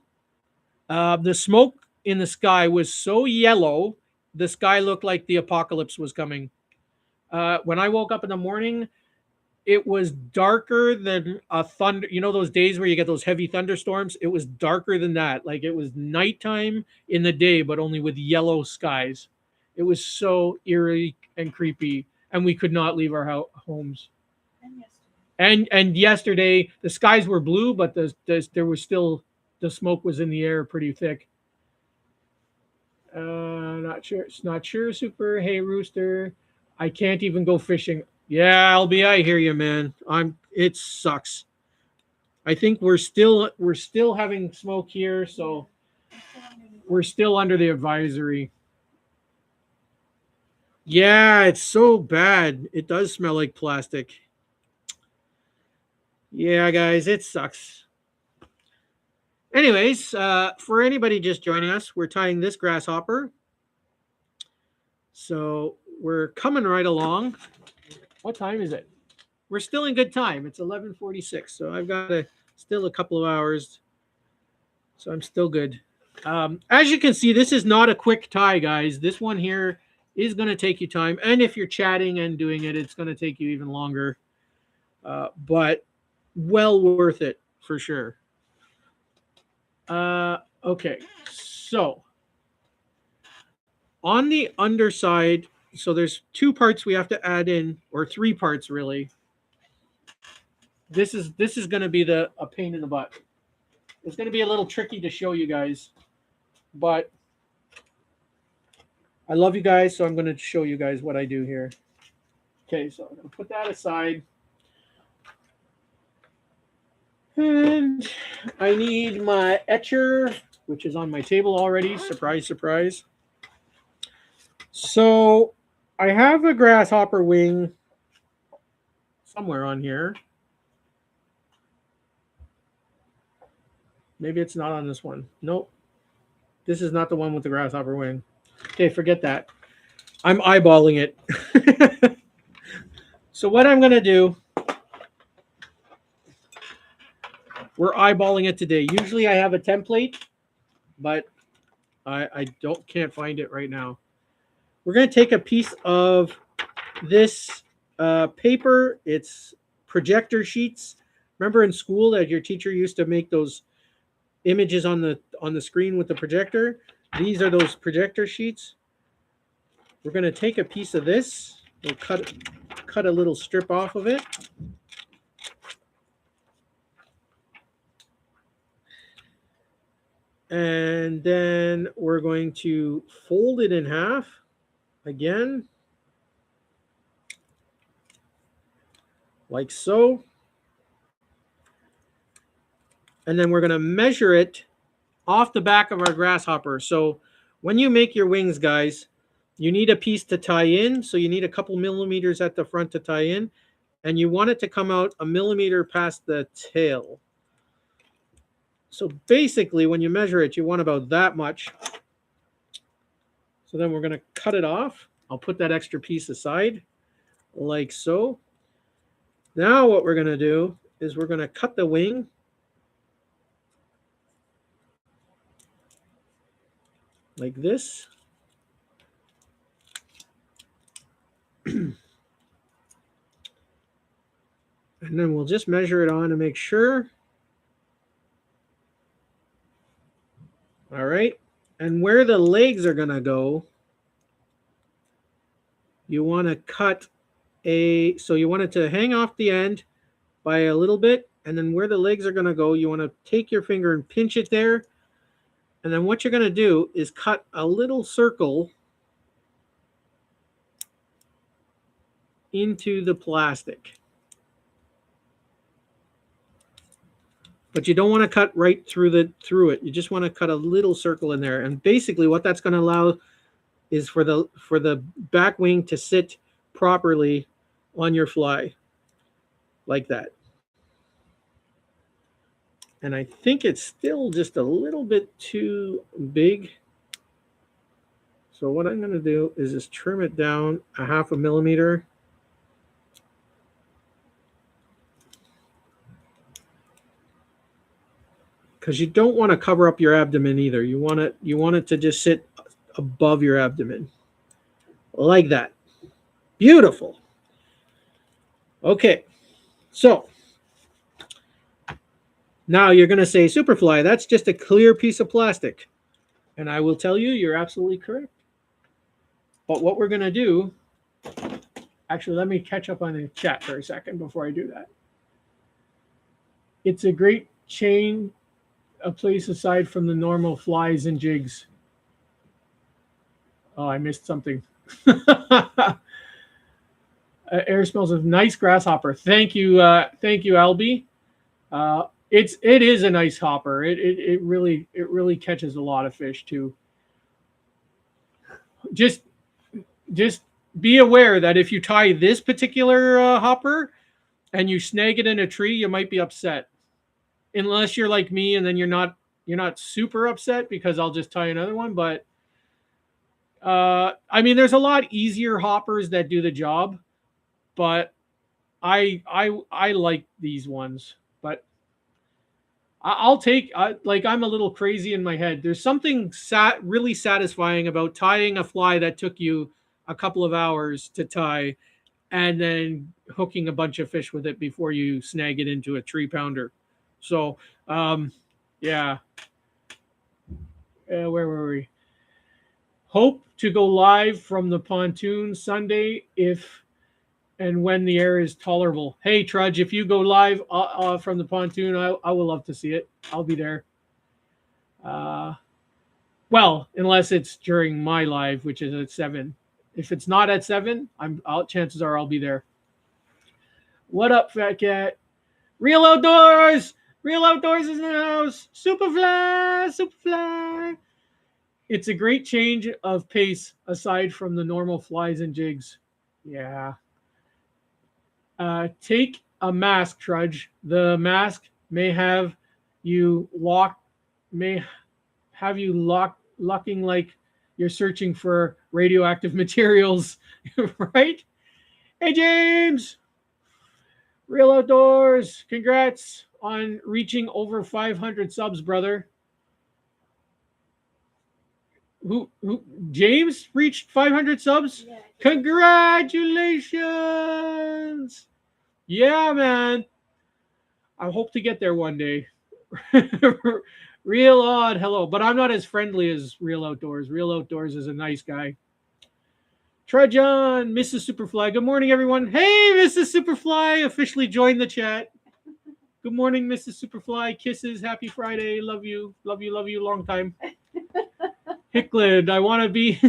the smoke in the sky was so yellow, the sky looked like the apocalypse was coming. When I woke up in the morning, it was darker than a thunder. You know those days where you get those heavy thunderstorms? It was darker than that. Like it was nighttime in the day, but only with yellow skies. It was so eerie and creepy, and we could not leave our homes. And yesterday the skies were blue, but there was still the smoke was in the air pretty thick. Not sure. It's not sure. Super. Hey, Rooster. I can't even go fishing. Yeah, LB, I hear you, man. It sucks. I think we're still having smoke here, so we're still under the advisory. Yeah, it's so bad. It does smell like plastic. Yeah, guys, it sucks. Anyways, for anybody just joining us, we're tying this grasshopper. So we're coming right along. What time is it? We're still in good time. It's 11:46, so I've got still a couple of hours. So I'm still good. As you can see, this is not a quick tie, guys. This one here is going to take you time. And if you're chatting and doing it, it's going to take you even longer. But well worth it for sure. Okay, so on the underside, so there's two parts we have to add in, or three parts really. This is going to be a pain in the butt. It's going to be a little tricky to show you guys, but I love you guys, so I'm going to show you guys what I do here. Okay, so I'm going to put that aside. And I need my etcher, which is on my table already. Surprise, surprise. So I have a grasshopper wing somewhere on here. Maybe it's not on this one. Nope. This is not the one with the grasshopper wing. Okay, forget that. I'm eyeballing it. So what I'm going to do, we're eyeballing it today. Usually I have a template, but I can't find it right now. We're going to take a piece of this paper. It's projector sheets. Remember in school that your teacher used to make those images on the screen with the projector? These are those projector sheets. We're going to take a piece of this. We'll cut a little strip off of it. And then we're going to fold it in half again, like so. And then we're going to measure it off the back of our grasshopper. So when you make your wings, guys, you need a piece to tie in. So you need a couple millimeters at the front to tie in. And you want it to come out a millimeter past the tail. So basically, when you measure it, you want about that much. So then we're going to cut it off. I'll put that extra piece aside, like so. Now what we're going to do is we're going to cut the wing. Like this. And then we'll just measure it on to make sure. All right. And where the legs are going to go, you want to cut so you want it to hang off the end by a little bit. And then where the legs are going to go, you want to take your finger and pinch it there. And then what you're going to do is cut a little circle into the plastic. But you don't want to cut right through it. You just want to cut a little circle in there. And basically what that's going to allow is for the back wing to sit properly on your fly like that. And I think it's still just a little bit too big. So what I'm going to do is just trim it down a 0.5 millimeter. Because you don't want to cover up your abdomen either. You want it to just sit above your abdomen. Like that. Beautiful. Okay. So now you're going to say, Superfly, that's just a clear piece of plastic. And I will tell you, you're absolutely correct. But what we're going to do, actually, let me catch up on the chat for a second before I do that. It's a great chain, a place aside from the normal flies and jigs. Oh, I missed something. Air smells of nice grasshopper. Thank you, Albie. It is a nice hopper. It really catches a lot of fish too. Just be aware that if you tie this particular hopper and you snag it in a tree, you might be upset. Unless you're like me, and then you're not super upset because I'll just tie another one. But I mean, there's a lot easier hoppers that do the job, but I like these ones. But I'll take like I'm a little crazy in my head. There's something really satisfying about tying a fly that took you a couple of hours to tie, and then hooking a bunch of fish with it before you snag it into a 3-pounder. So, yeah. Where were we? Hope to go live from the pontoon Sunday if and when the air is tolerable. Hey, Trudge, if you go live from the pontoon, I will love to see it. I'll be there. Well, unless it's during my live, which is at 7. If it's not at 7, chances are I'll be there. What up, Fat Cat? Real Outdoors! Real Outdoors is in the house. Superfly! Superfly! It's a great change of pace aside from the normal flies and jigs. Yeah. Take a mask, Trudge. The mask may have you looking like you're searching for radioactive materials, right? Hey, James! Real Outdoors, congrats on reaching over 500 subs, brother. Who James reached 500 subs? Yeah, Congratulations! Yeah, man. I hope to get there one day. Real Odd, hello. But I'm not as friendly as Real Outdoors. Real Outdoors is a nice guy. Trajan, Mrs. Superfly. Good morning, everyone. Hey, Mrs. Superfly officially joined the chat. Good morning, Mrs. Superfly. Kisses. Happy Friday. Love you. Love you. Love you. Long time. Hicklid, I want to be.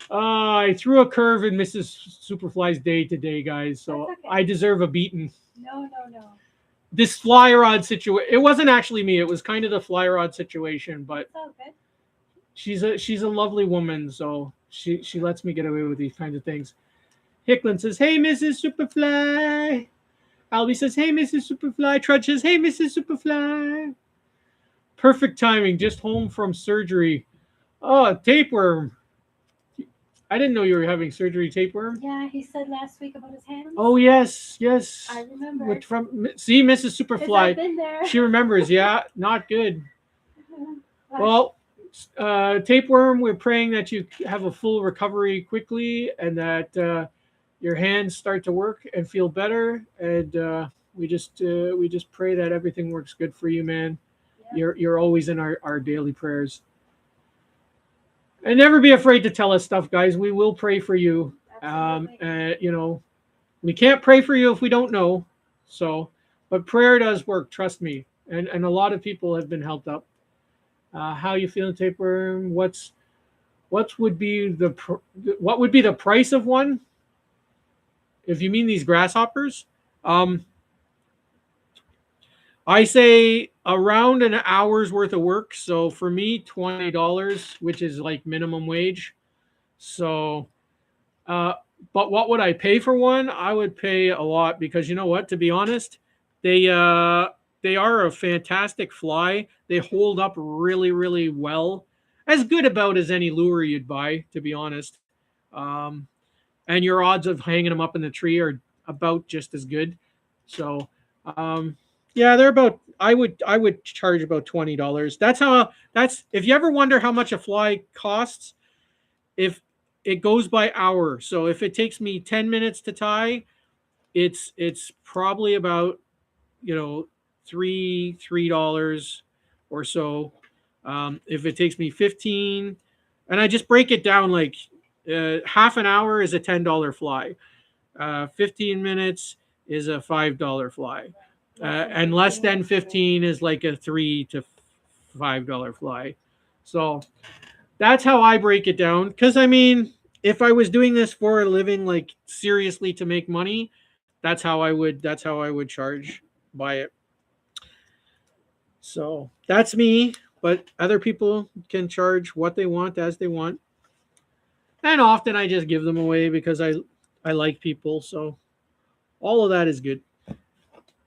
I threw a curve in Mrs. Superfly's day today, guys. So okay. I deserve a beating. No. This fly rod situation. It wasn't actually me. It was kind of the fly rod situation, but Okay. she's a lovely woman, so she lets me get away with these kinds of things. Hicklin says, "Hey, Mrs. Superfly." Albie says, "Hey, Mrs. Superfly." Trudge says, "Hey, Mrs. Superfly." Perfect timing. Just home from surgery. Oh, tapeworm. I didn't know you were having surgery, tapeworm. Yeah, he said last week about his hands. Oh yes. I remember. See, Mrs. Superfly. I've been there. She remembers. Yeah, not good. Well, tapeworm, we're praying that you have a full recovery quickly and that your hands start to work and feel better. And we just pray that everything works good for you, man. Yeah. You're always in our daily prayers. And never be afraid to tell us stuff, guys. We will pray for you. We can't pray for you if we don't know. So, but prayer does work. Trust me. And a lot of people have been helped up. How you feeling, tapeworm? What would be the price of one? If you mean these grasshoppers, I say around an hour's worth of work. So for me, $20, which is like minimum wage. So, but what would I pay for one? I would pay a lot because you know what? To be honest, they are a fantastic fly. They hold up really, really well. As good about as any lure you'd buy, to be honest. And your odds of hanging them up in the tree are about just as good. So, yeah, they're about. I would charge about $20. That's if you ever wonder how much a fly costs, if it goes by hour. So if it takes me 10 minutes to tie, it's probably about $3 or so. If it takes me 15, and I just break it down like half an hour is a $10 fly, 15 minutes is a $5 fly. And less than 15 is like a $3 to $5 fly. So that's how I break it down. Because I mean, if I was doing this for a living, like seriously to make money, that's how I would charge by it. So that's me. But other people can charge what they want as they want. And often I just give them away because I like people. So all of that is good.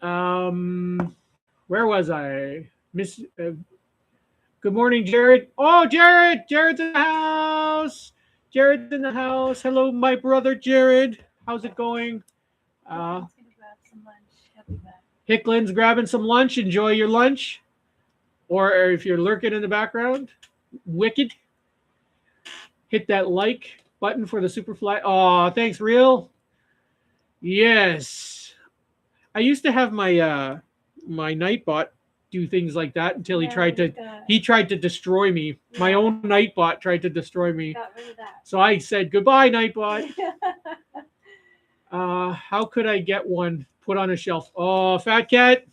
Where was I? Good morning, Jared. Oh, Jared's in the house. Jared's in the house. Hello, my brother Jared. How's it going? Hicklin's grabbing some lunch. Enjoy your lunch. Or if you're lurking in the background, wicked. Hit that like button for the Superfly. Oh, thanks, Real. Yes. I used to have my my Nightbot do things like that until he tried to destroy me. Yeah. My own Nightbot tried to destroy me. Got rid of that. So I said goodbye, Nightbot. How could I get one put on a shelf? Oh, Fat Cat.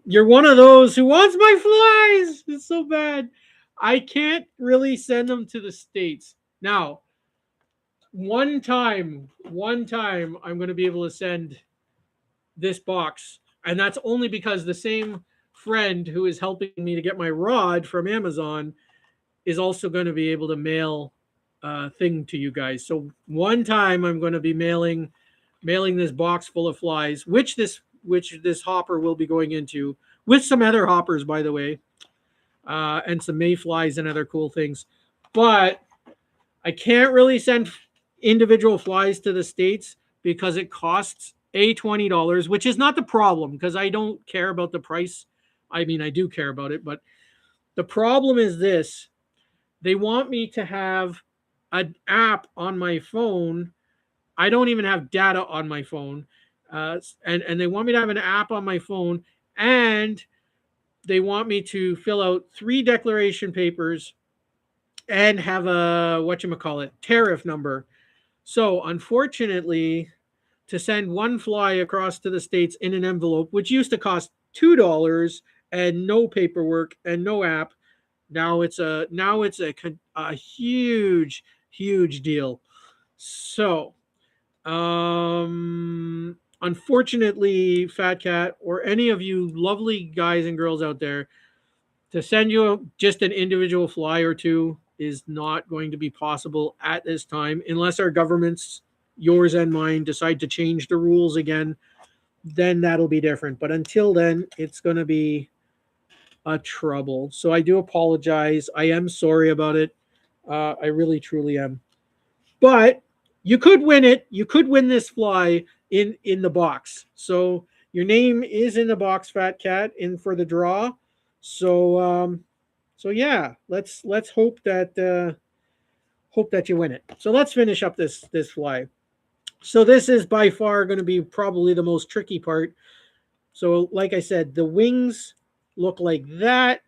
You're one of those who wants my flies. It's so bad. I can't really send them to the States. Now, one time I'm going to be able to send this box. And that's only because the same friend who is helping me to get my rod from Amazon is also going to be able to mail a thing to you guys. So one time I'm going to be mailing this box full of flies, which this hopper will be going into, with some other hoppers, by the way, and some mayflies and other cool things. But I can't really send individual flies to the States because it costs $20, which is not the problem because I don't care about the price. I mean, I do care about it, but the problem is this: they want me to have an app on my phone. I don't even have data on my phone, and they want me to have an app on my phone, and they want me to fill out 3 declaration papers and have a whatchamacallit tariff number. So unfortunately, to send one fly across to the States in an envelope, which used to cost $2 and no paperwork and no app, now it's a huge deal. So unfortunately, Fat Cat, or any of you lovely guys and girls out there, to send you just an individual fly or two is not going to be possible at this time unless our governments, yours and mine, decide to change the rules again. Then that'll be different. But until then, it's going to be a trouble. So I do apologize. I am sorry about it. I really, truly am. But you could win it. You could win this fly in the box. So your name is in the box, Fat Cat, in for the draw. So so yeah, let's hope that you win it. So let's finish up this fly. So this is by far going to be probably the most tricky part. So like I said, the wings look like that.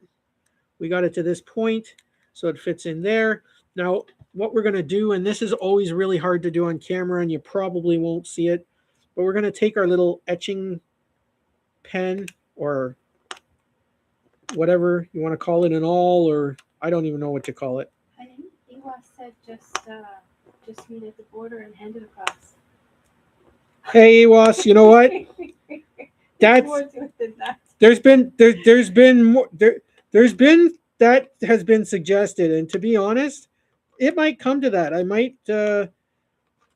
We got it to this point, so it fits in there. Now, what we're going to do, and this is always really hard to do on camera, and you probably won't see it, but we're going to take our little etching pen, or whatever you want to call it, an awl, or I don't even know what to call it. I think Ewa said just meet at the border and hand it across. Hey, Ewas, you know what? That's More to it than that. there's been more there's been that has been suggested, and to be honest, it might come to that.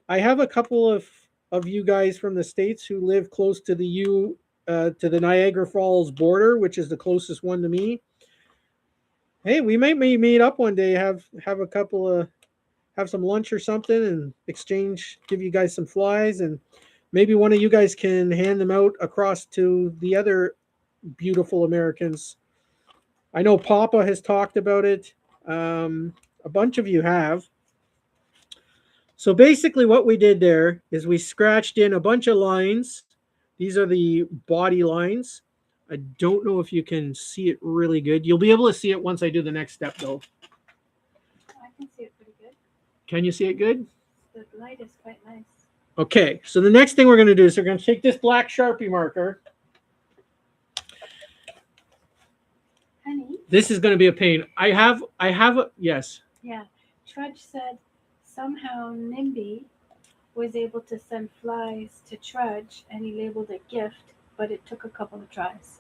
I have a couple of you guys from the States who live close to to the Niagara Falls border, which is the closest one to me. Hey, we might meet up one day, have a couple of have some lunch or something, and exchange, give you guys some flies, and maybe one of you guys can hand them out across to the other beautiful Americans. I know Papa has talked about it. A bunch of you have. So basically, what we did there is we scratched in a bunch of lines. These are the body lines. I don't know if you can see it really good. You'll be able to see it once I do the next step, though. I can see it pretty good. Can you see it good? The light is quite nice. Okay, so the next thing we're going to do is we're going to take this black Sharpie marker. Honey? This is going to be a pain. I have yes. Yeah. Trudge said somehow NIMBY was able to send flies to Trudge and he labeled it gift, but it took a couple of tries.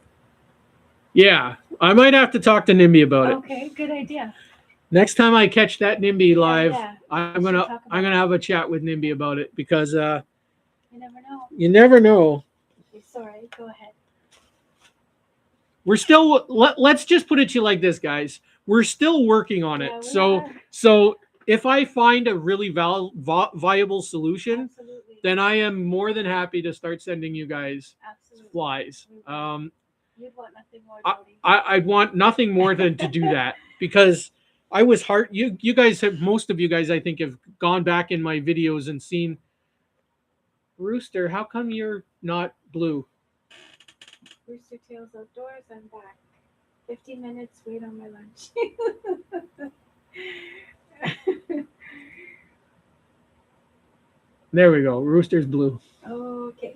Yeah, I might have to talk to NIMBY about it. Okay, good idea. Next time I catch that NIMBY live, yeah. I'm gonna have a chat with NIMBY about it, because you never know. you never know. Okay, sorry, go ahead. We're still let's just put it to you like this, guys. We're still working on Yeah, it. we So if I find a really viable solution, Absolutely. then I am more than happy to start sending you guys Absolutely. flies. You'd want nothing more, Jody. I'd want nothing more than to do that, because I was hard. You guys have, most of you guys, I think, have gone back in my videos and seen. Rooster, how come you're not blue? Rooster Tails Outdoors, I'm back. 15 minutes, wait on my lunch. There we go. Rooster's blue. Okay.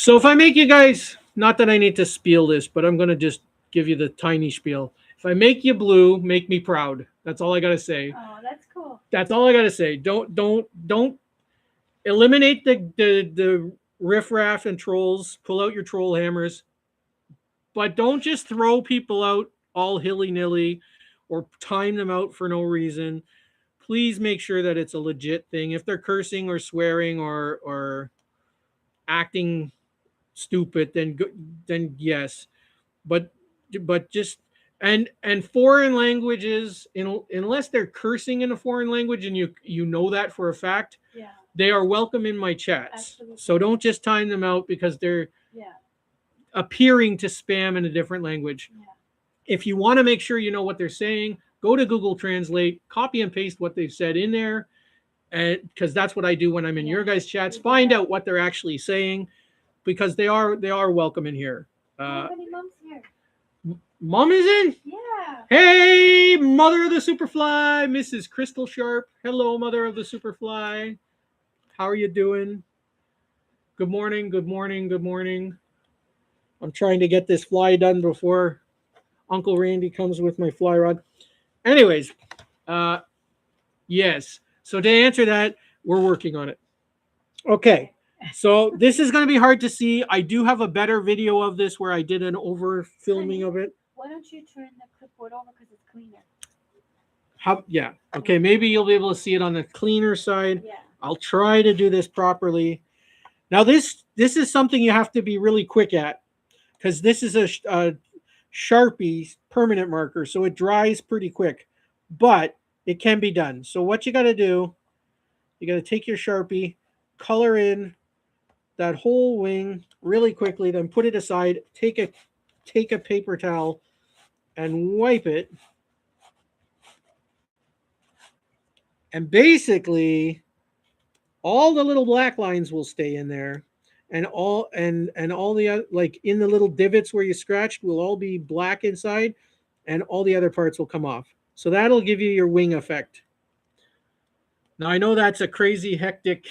So if I make you guys, not that I need to spiel this, but I'm going to just give you the tiny spiel. If I make you blue, make me proud. That's all I got to say. Oh, that's cool. That's all I got to say. Don't eliminate the riffraff and trolls. Pull out your troll hammers, but don't just throw people out all hilly nilly or time them out for no reason. Please make sure that it's a legit thing. If they're cursing or swearing or acting stupid, then yes, but just and foreign languages, unless they're cursing in a foreign language and you know that for a fact, Yeah. they are welcome in my chats. Absolutely. So don't just time them out because they're Yeah. appearing to spam in a different language. Yeah. If you want to make sure you know what they're saying, go to Google Translate, copy and paste what they've said in there, and because that's what I do when I'm in your guys' chats. Find out what they're actually saying, because they are welcome in here. How many months here? Mom is in. Yeah. Hey, mother of the Superfly, Mrs. Crystal Sharpe. Hello, mother of the Superfly. How are you doing? Good morning. Good morning. Good morning. I'm trying to get this fly done before Uncle Randy comes with my fly rod. Anyways, yes. So to answer that, we're working on it. Okay. So this is going to be hard to see. I do have a better video of this where I did an over filming of it. Why don't you turn the clipboard over because it's cleaner? Yeah. Okay. Maybe you'll be able to see it on the cleaner side. Yeah. I'll try to do this properly. Now this is something you have to be really quick at, because this is a Sharpie permanent marker, so it dries pretty quick, but it can be done. So what you got to do, you got to take your Sharpie, color in that whole wing really quickly, then put it aside. Take a paper towel and wipe it. And basically all the little black lines will stay in there, and all the like in the little divots where you scratched will all be black inside, and all the other parts will come off. So that'll give you your wing effect. Now I know that's a crazy hectic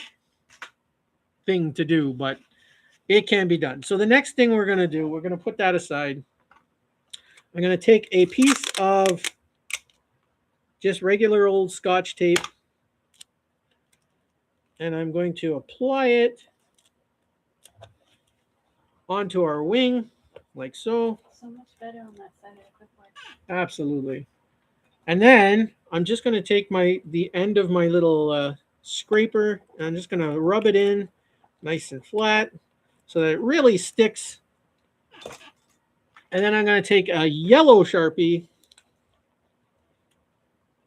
thing to do, but it can be done. So the next thing we're going to do, we're going to put that aside. I'm going to take a piece of just regular old Scotch tape, and I'm going to apply it onto our wing like so. So much better on that side of the clipboard. Absolutely. And then I'm just going to take the end of my little scraper, and I'm just going to rub it in nice and flat so that it really sticks. And then I'm going to take a yellow Sharpie,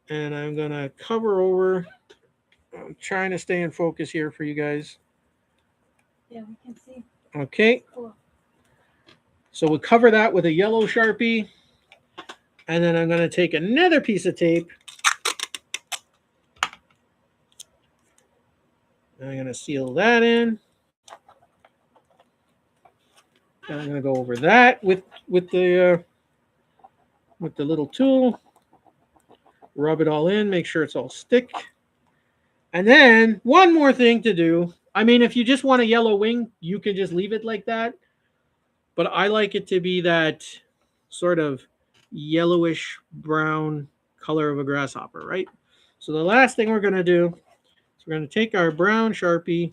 and I'm going to cover over. I'm trying to stay in focus here for you guys. Yeah, we can see. Okay. Cool. So we'll cover that with a yellow Sharpie. And then I'm going to take another piece of tape. And I'm going to seal that in. And I'm going to go over that with the little tool. Rub it all in, make sure it's all stick. And then one more thing to do. I mean, if you just want a yellow wing, you can just leave it like that. But I like it to be that sort of yellowish brown color of a grasshopper, right? So the last thing we're going to do is we're going to take our brown Sharpie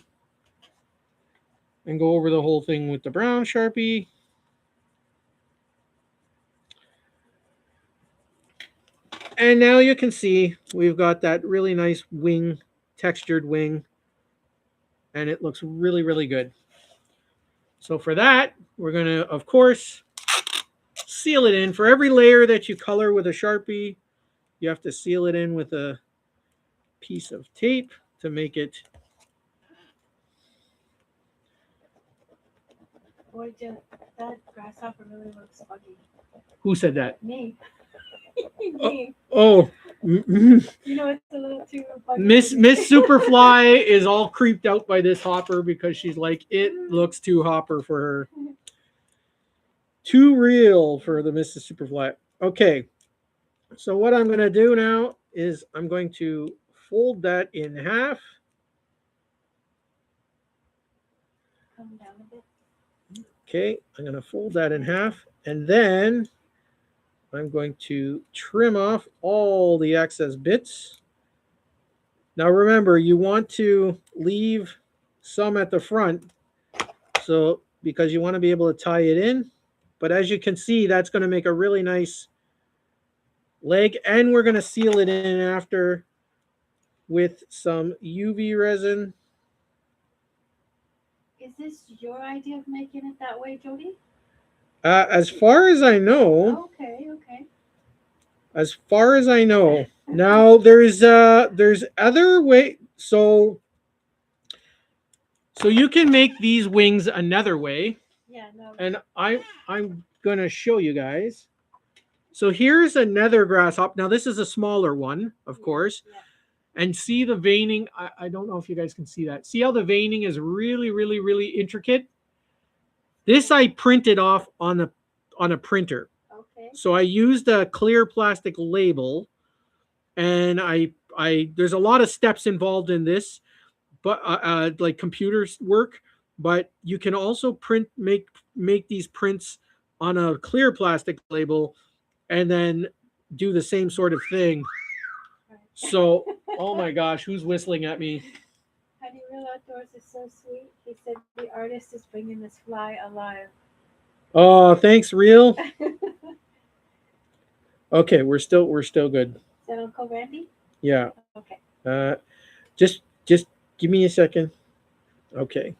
and go over the whole thing with the brown Sharpie. And now you can see we've got that really nice wing, textured wing, and it looks really, really good. So for that, we're going to, of course, seal it in. For every layer that you color with a Sharpie, you have to seal it in with a piece of tape to make it. Boy, that grasshopper really looks buggy. Who said that? Me. Me. Oh. You know, it's a little too buggy. Miss Superfly is all creeped out by this hopper because she's like, it looks too hopper for her. Too real for the Mrs. Superfly. Okay. So what I'm going to do now is I'm going to fold that in half. Come down a bit. Okay, I'm going to fold that in half, and then I'm going to trim off all the excess bits. Now remember, you want to leave some at the front, so because you want to be able to tie it in. But as you can see, that's going to make a really nice leg, and we're going to seal it in after with some UV resin. Is this your idea of making it that way, Jody? As far as I know, Okay, okay. as far as I know, now there's other way. So you can make these wings another way, Yeah, no. and I'm gonna show you guys. So here's another grasshopper. Now this is a smaller one, of course. Yeah. And see the veining. I don't know if you guys can see that. See how the veining is really, really, really intricate. This I printed off on a printer. Okay. So I used a clear plastic label, and I there's a lot of steps involved in this, but like computer work. But you can also make these prints on a clear plastic label, and then do the same sort of thing. So, oh my gosh, who's whistling at me? Honey Real Outdoors is so sweet. He said the artist is bringing this fly alive. Oh, thanks, Real. Is Okay, we're still good. that Uncle Randy? Yeah. Okay. Just give me a second. Okay.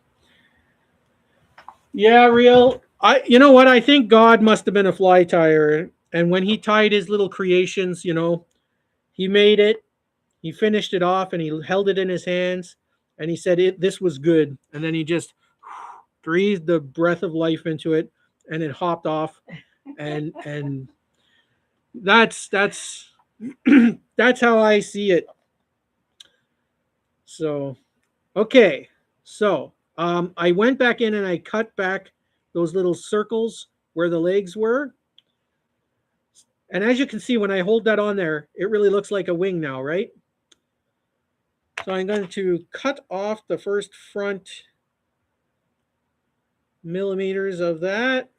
Yeah, Real. You know what? I think God must have been a fly tyer, and when he tied his little creations, he made it, he finished it off, and he held it in his hands, and he said this was good, and then he just breathed the breath of life into it, and it hopped off, and that's that's how I see it. So okay, so I went back in and I cut back those little circles where the legs were, and as you can see, when I hold that on there, it really looks like a wing now, right? So I'm going to cut off the first front millimeters of that.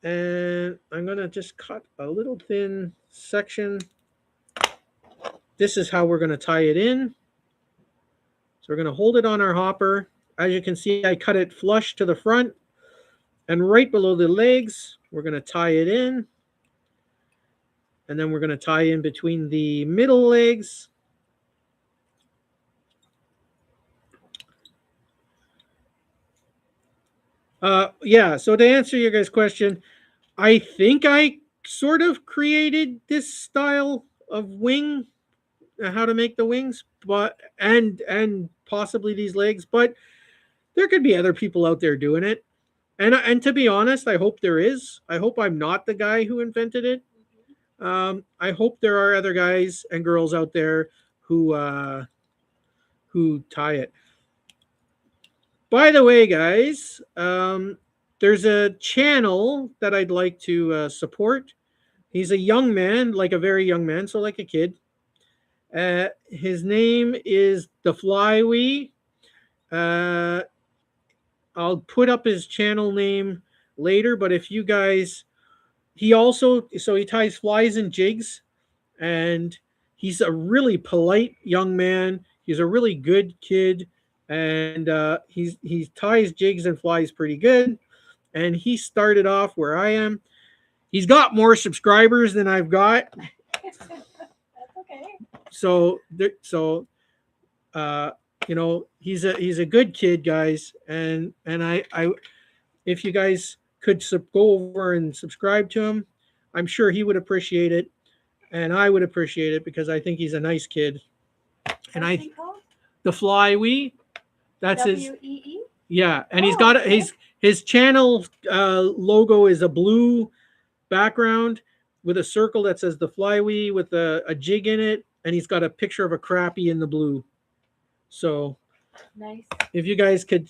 And I'm going to just cut a little thin section. This is how we're going to tie it in. So we're going to hold it on our hopper. As you can see, I cut it flush to the front. And right below the legs, we're going to tie it in. And then we're going to tie in between the middle legs. Yeah, so to answer your guys' question, I think I sort of created this style of wing, how to make the wings, but and possibly these legs, but there could be other people out there doing it. And to be honest, I hope there is. I hope I'm not the guy who invented it. I hope there are other guys and girls out there who tie it. By the way, guys, there's a channel that I'd like to support. He's a young man, like a very young man, so like a kid. His name is the Flyday. I'll put up his channel name later, but if you guys, he ties flies and jigs, and he's a really polite young man. He's a really good kid, and he ties jigs and flies pretty good. And he started off where I am. He's got more subscribers than I've got. That's okay. So he's a good kid, guys, and I if you guys could go over and subscribe to him, I'm sure he would appreciate it, and I would appreciate it because I think he's a nice kid. And What's he called? The Fly that's his. WEE? Yeah, and he's got his channel logo is a blue background with a circle that says the Flywee with a jig in it, and he's got a picture of a crappie in the blue. So nice. If you guys could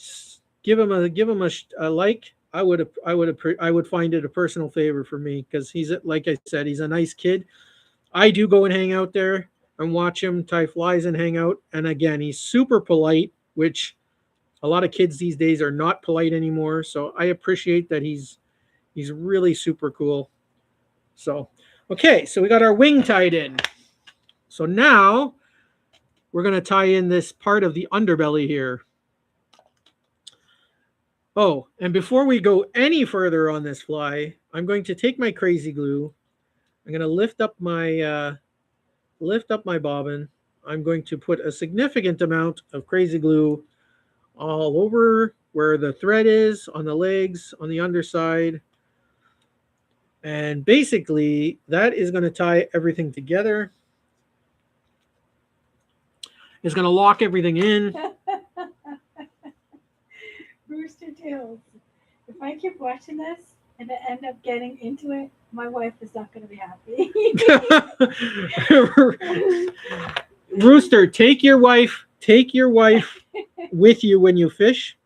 give him a like, I would find it a personal favor for me, because he's, like I said, he's a nice kid. I do go and hang out there and watch him tie flies and hang out, and again, he's super polite, which A lot of kids these days are not polite anymore, so I appreciate that he's really super cool. So, okay, so we got our wing tied in. So now we're going to tie in this part of the underbelly here. Oh, and before we go any further on this fly, I'm going to take my crazy glue. I'm going to lift up my bobbin. I'm going to put a significant amount of crazy glue all over where the thread is, on the legs, on the underside. And basically, that is going to tie everything together. It's going to lock everything in. Rooster Tails. If I keep watching this and I end up getting into it, my wife is not going to be happy. Rooster, take your wife with you when you fish.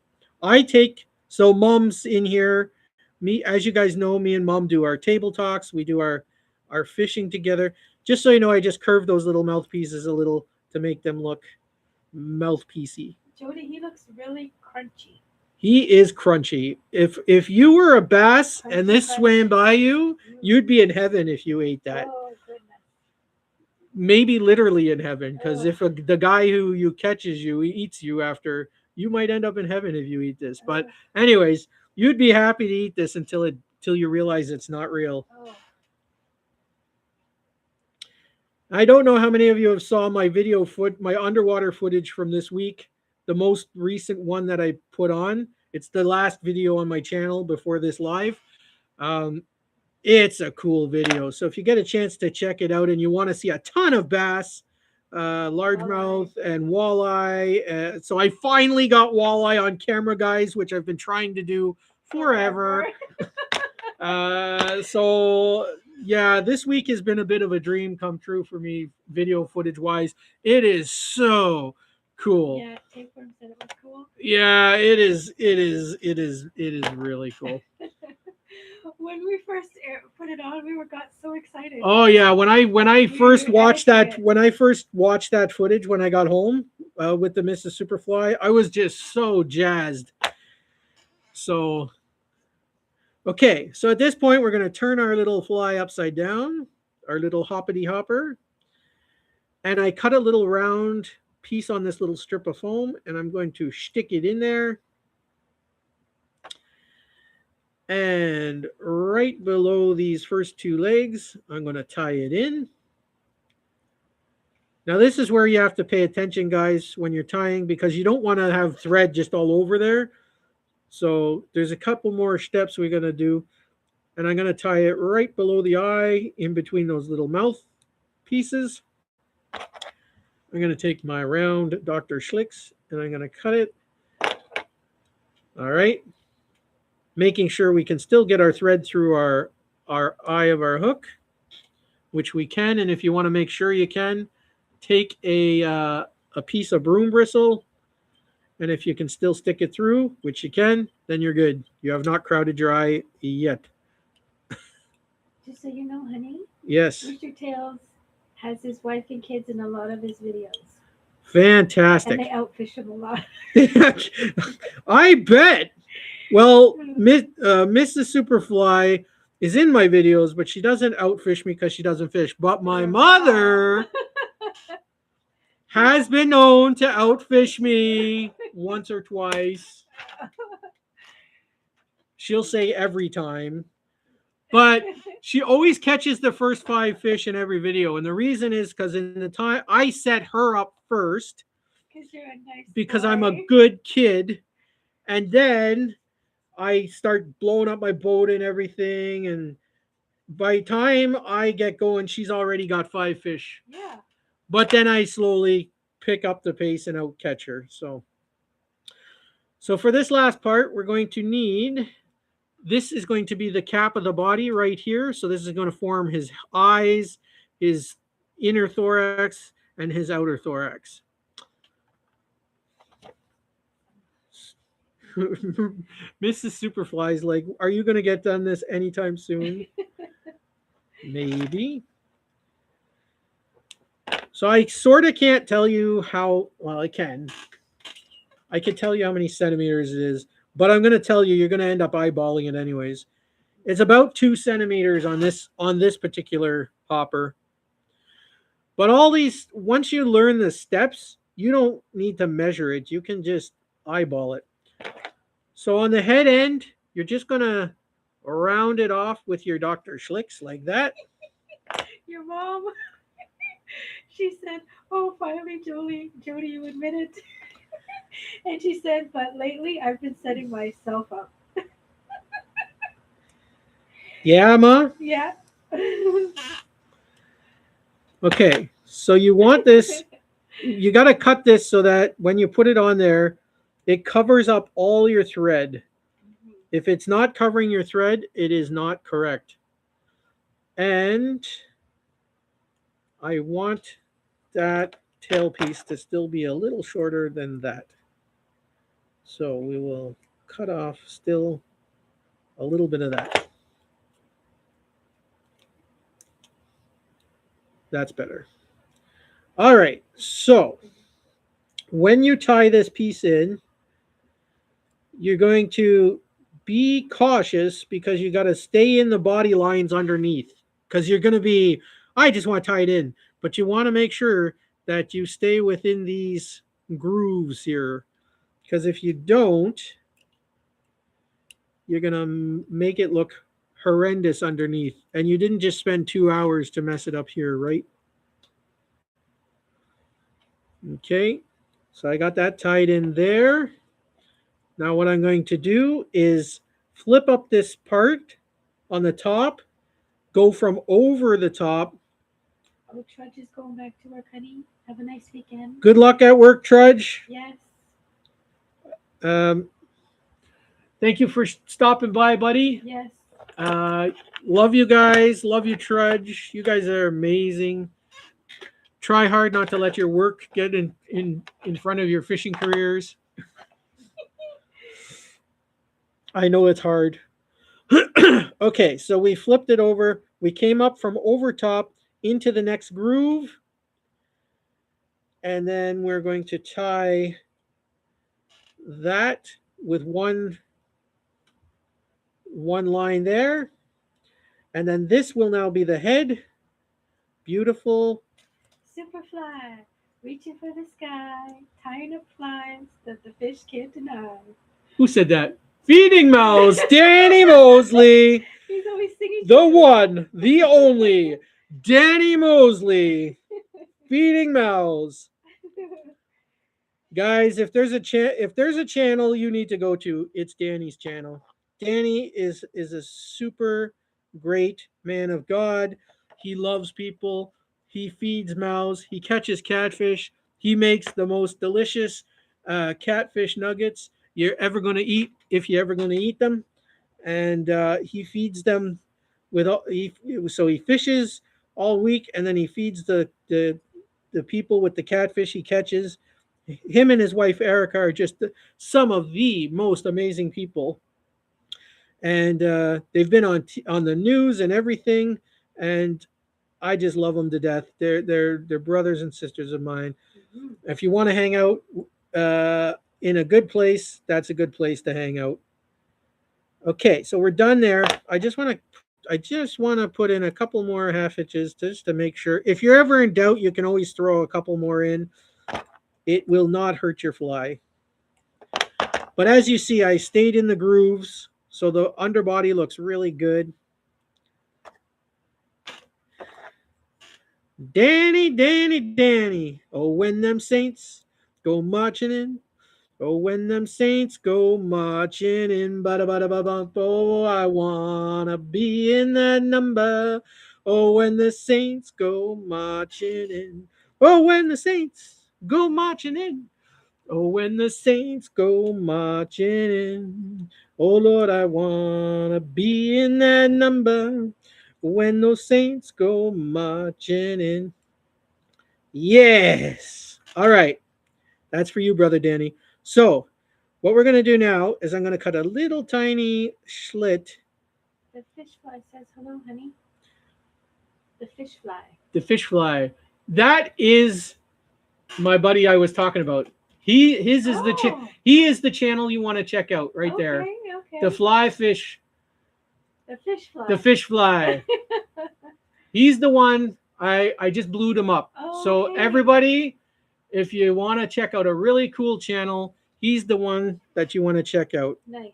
So mom's in here. Me, as you guys know, me and mom do our table talks. We do our fishing together. Just so you know, I just curved those little mouthpieces a little to make them look mouthpiecey. Jody, he looks really crunchy. He is crunchy. If you were a bass and this swam by you, you'd be in heaven if you ate that. Oh, goodness. Maybe literally in heaven, because if the guy who you catches you eats you after, you might end up in heaven if you eat this. But anyways, you'd be happy to eat this until you realize it's not real. Oh. I don't know how many of you have saw my my underwater footage from this week. The most recent one that I put on. It's the last video on my channel before this live. It's a cool video. So if you get a chance to check it out and you want to see a ton of bass, largemouth and walleye. So I finally got walleye on camera, guys, which I've been trying to do forever. So yeah, this week has been a bit of a dream come true for me, video footage wise. It is so cool. Yeah, Tapeworm said it was cool. Yeah, it is really cool. When we first put it on, we got so excited. Oh yeah, when I first watched that footage when I got home with the Mrs. Superfly, I was just so jazzed. So okay, so at this point we're going to turn our little fly upside down, our little hoppity hopper, and I cut a little round piece on this little strip of foam, and I'm going to stick it in there. And right below these first two legs, I'm going to tie it in. Now this is where you have to pay attention, guys, when you're tying, because you don't want to have thread just all over there. So there's a couple more steps we're going to do. And I'm going to tie it right below the eye, in between those little mouth pieces. I'm going to take my round Dr. Schlicks and I'm going to cut it. All right. Making sure we can still get our thread through our eye of our hook, which we can. And if you want to make sure you can, take a piece of broom bristle. And if you can still stick it through, which you can, then you're good. You have not crowded your eye yet. Just so you know, honey. Yes. Rooster Tails has his wife and kids in a lot of his videos. Fantastic. And they outfish him a lot. I bet. Well, Mrs. Superfly is in my videos, but she doesn't outfish me because she doesn't fish. But my mother has been known to outfish me once or twice. She'll say every time. But she always catches the first 5 fish in every video. And the reason is because in the time I set her up first. Because I'm a good kid. And then I start blowing up my boat and everything. And by the time I get going, she's already got 5 fish. Yeah. But then I slowly pick up the pace and out catch her. So for this last part, we're going to need, this is going to be the cap of the body right here. So this is going to form his eyes, his inner thorax, and his outer thorax. Mrs. Superfly's like, are you going to get done this anytime soon? Maybe. So I sort of can't tell you how, well, I can. I could tell you how many centimeters it is, but I'm going to tell you, you're going to end up eyeballing it anyways. It's about 2 centimeters on this particular hopper. But all these, once you learn the steps, you don't need to measure it. You can just eyeball it. So on the head end, you're just going to round it off with your Dr. Schlicks like that. Your mom, she said, "Oh, finally, Jody, you admit it." And she said, "But lately, I've been setting myself up." Yeah, Ma? Yeah. Okay. So you want this, you got to cut this so that when you put it on there, it covers up all your thread. If it's not covering your thread, it is not correct. And I want that tailpiece to still be a little shorter than that. So we will cut off still a little bit of that. That's better. All right. So when you tie this piece in, you're going to be cautious because you got to stay in the body lines underneath because you're going to be, I just want to tie it in, but you want to make sure that you stay within these grooves here because if you don't, you're going to make it look horrendous underneath. And you didn't just spend 2 hours to mess it up here, right? Okay, so I got that tied in there. Now what I'm going to do is flip up this part on the top, go from over the top. Oh, Trudge is going back to work, honey. Have a nice weekend. Good luck at work, Trudge. Yes. Thank you for stopping by, buddy. Yes. Love you guys. Love you, Trudge. You guys are amazing. Try hard not to let your work get in front of your fishing careers. I know it's hard. Okay, so we flipped it over. We came up from over top into the next groove. And then we're going to tie that with one line there. And then this will now be the head. Beautiful. Superfly, reaching for the sky, tying up flies that the fish can't deny. Who said that? Feeding Mouse, Danny Mosley. He's always singing. The one, the only, Danny Mosley. Feeding Mouse. Guys, if there's a channel you need to go to, it's Danny's channel. Danny is a super great man of God. He loves people. He feeds mouths. He catches catfish. He makes the most delicious catfish nuggets you're ever going to eat, if you're ever going to eat them. And he feeds them with all. So he fishes all week, and then he feeds the people with the catfish he catches. Him and his wife Erica are just some of the most amazing people, and they've been on the news and everything, and I just love them to death. They're brothers and sisters of mine. Mm-hmm. If you want to hang out in a good place, that's a good place to hang out. Okay, so we're done there. I just want to put in a couple more half hitches just to make sure. If you're ever in doubt, you can always throw a couple more in. It will not hurt your fly. But as you see, I stayed in the grooves, so the underbody looks really good. Danny, Danny, Danny. Oh, when them saints go marching in. Oh, when them saints go marching in. Oh, I wanna be in that number. Oh, when the saints go marching in. Oh, when the saints go marching in. Oh, when the saints go marching in. Oh, Lord, I wanna be in that number. When those saints go marching in. Yes. All right. That's for you, Brother Danny. So what we're going to do now is I'm going to cut a little tiny slit. The fish fly says hello, honey. The fish fly. The fish fly. That is my buddy I was talking about. His is Oh, he is the channel you want to check out right there. okay, okay. The fly fish, The fish fly. the fish fly. He's the one. I just blew him up. So Okay. everybody, if you want to check out a really cool channel, he's the one that you want to check out. Nice.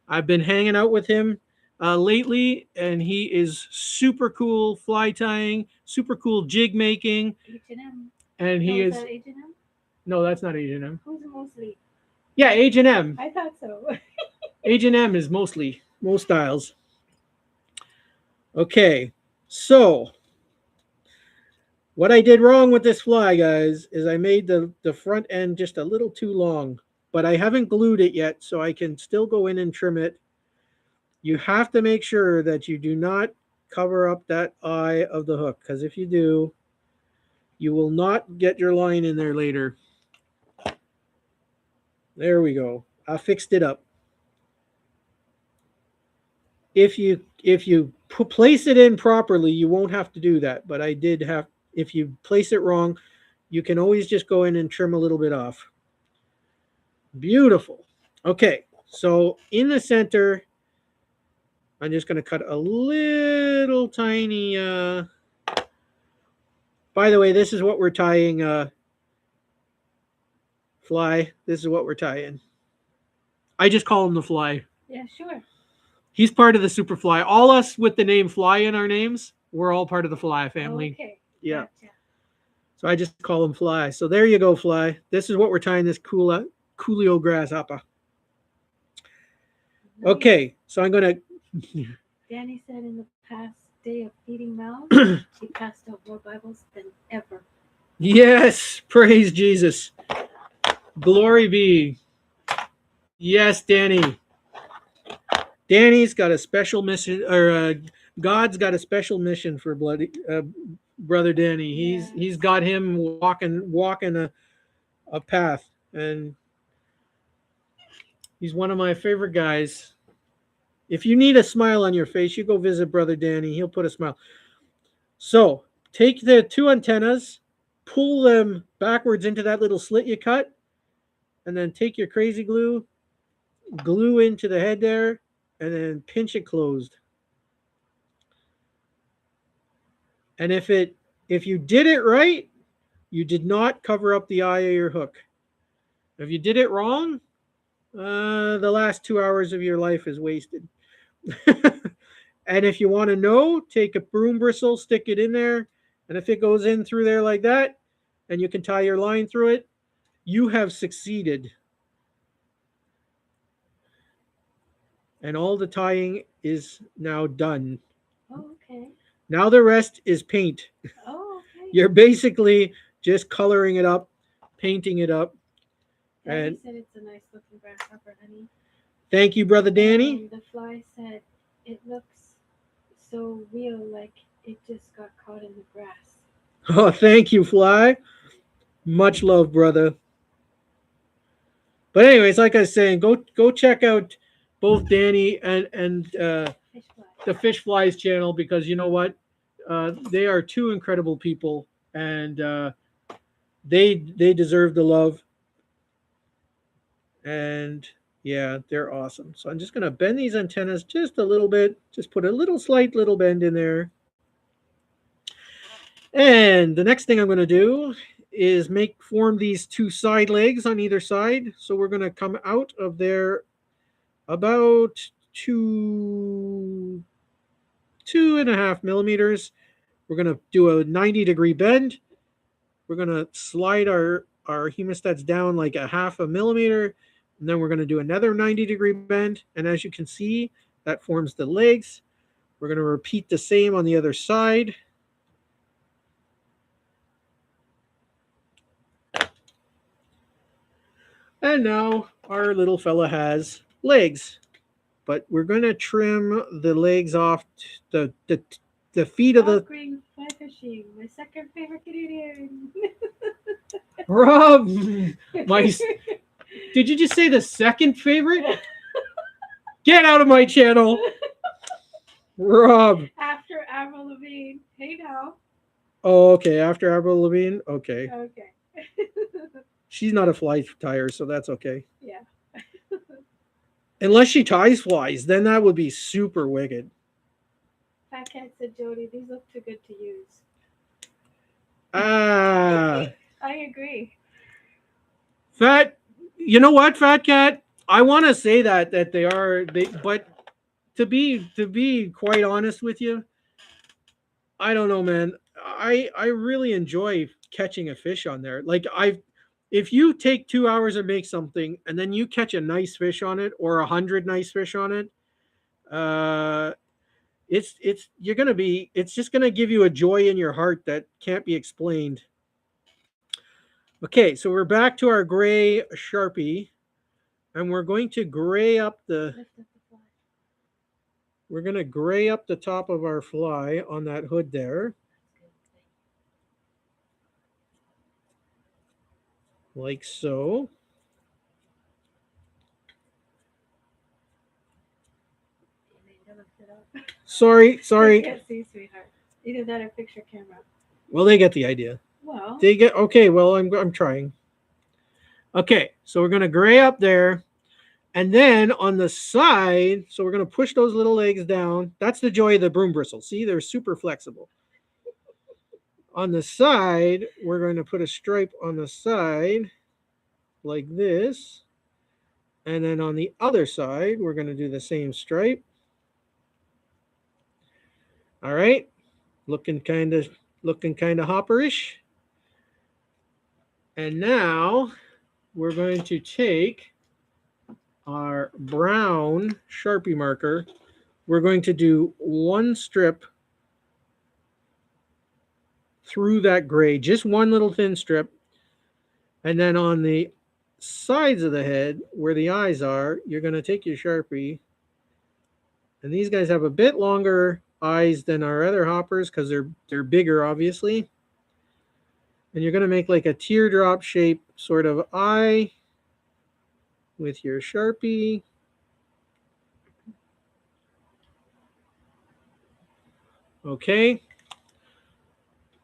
I've been hanging out with him lately, and he is super cool fly tying, super cool jig making, H&M. and No, he is is that H&M? no, that's not H&M. Who's mostly? Yeah, H&M. I thought so. H&M is mostly most styles. Okay, so what I did wrong with this fly, guys, is I made the front end just a little too long, but I haven't glued it yet, so I can still go in and trim it. You have to make sure that you do not cover up that eye of the hook, because if you do, you will not get your line in there later. There we go. I fixed it up. If you place it in properly, you won't have to do that. But I did have. If you place it wrong, you can always just go in and trim a little bit off. Beautiful. Okay, so in the center, I'm just going to cut a little tiny. By the way, this is what we're tying. Fly. This is what we're tying. I just call him the Fly. Yeah, sure. He's part of the Superfly. All us with the name Fly in our names, we're all part of the Fly family. Okay. Yeah. Gotcha. So I just call him Fly. So there you go, Fly. This is what we're tying this Coolio grasshopper. Okay, so I'm going to. Danny said in the past day of feeding mouths, she passed out more Bibles than ever. Yes, praise Jesus. Glory be. Yes, Danny. Danny's got a special mission, or God's got a special mission for brother Danny. He's got him walking a path, and he's one of my favorite guys. If you need a smile on your face, you go visit brother Danny. He'll put a smile. So take the two antennas, pull them backwards into that little slit you cut, and then take your crazy glue, glue into the head there, and then pinch it closed. And if you did it right, you did not cover up the eye of your hook. If you did it wrong, the last 2 hours of your life is wasted. And if you want to know, take a broom bristle, stick it in there, and if it goes in through there like that, and you can tie your line through it, you have succeeded. And all the tying is now done. Oh, okay. Now the rest is paint. Oh, okay. You're basically just coloring it up, painting it up. Danny And said it's a nice looking grasshopper, honey. thank you, brother Danny. And the Fly said it looks so real, like it just got caught in the grass. Oh, thank you, Fly. Much love, brother. But anyways, like I was saying, go check out both Danny and Fish fly. the Fish Flies channel, because you know what, they are two incredible people, and they deserve the love. And yeah, they're awesome. So I'm just gonna bend these antennas just a little bit. Just put a slight little bend in there. And the next thing I'm gonna do is form these two side legs on either side. So we're gonna come out of there about 2.5 millimeters. We're gonna do a 90-degree bend. We're gonna slide our hemostats down like a 0.5 millimeter, and then we're gonna do another 90-degree bend. And as you can see, that forms the legs. We're gonna repeat the same on the other side. And now our little fella has legs. But we're going to trim the legs off, the feet of the... Green fly fishing, my second favorite Canadian. Rob, did you just say the second favorite? Get out of my channel. Rob. After Avril Lavigne. Hey now. Oh, okay. After Avril Lavigne? Okay. Okay. She's not a fly tyer, so that's okay. Yeah. Unless she ties flies, then that would be super wicked. Fat Cat said, Jody, these look too good to use. Ah, I agree. fat. You know what, Fat Cat? I want to say that they are they, but to be quite honest with you, I don't know, man. I really enjoy catching a fish on there. Like if you take 2 hours to make something and then you catch a nice fish on it or 100 nice fish on it, uh, it's you're gonna be it's just gonna give you a joy in your heart that can't be explained. Okay, so we're back to our gray Sharpie, and Lift up the fly. we're gonna gray up the top of our fly on that hood there, That's good. like so. You need to lift it up. Sorry, They sorry. can't see, sweetheart. Either that or picture camera. Well, they get the idea. Well, They get okay. Well, I'm trying. Okay, so we're gonna gray up there, and then on the side, so we're gonna push those little legs down. That's the joy of the broom bristle. See, they're super flexible. On the side, we're going to put a stripe on the side like this, and then on the other side, we're going to do the same stripe. All right, looking kind of hopperish. And now we're going to take our brown Sharpie marker. We're going to do one strip through that gray, just one little thin strip. And then on the sides of the head, where the eyes are, you're going to take your Sharpie. And these guys have a bit longer eyes than our other hoppers because they're bigger, obviously. And you're going to make like a teardrop shape sort of eye with your Sharpie. Okay.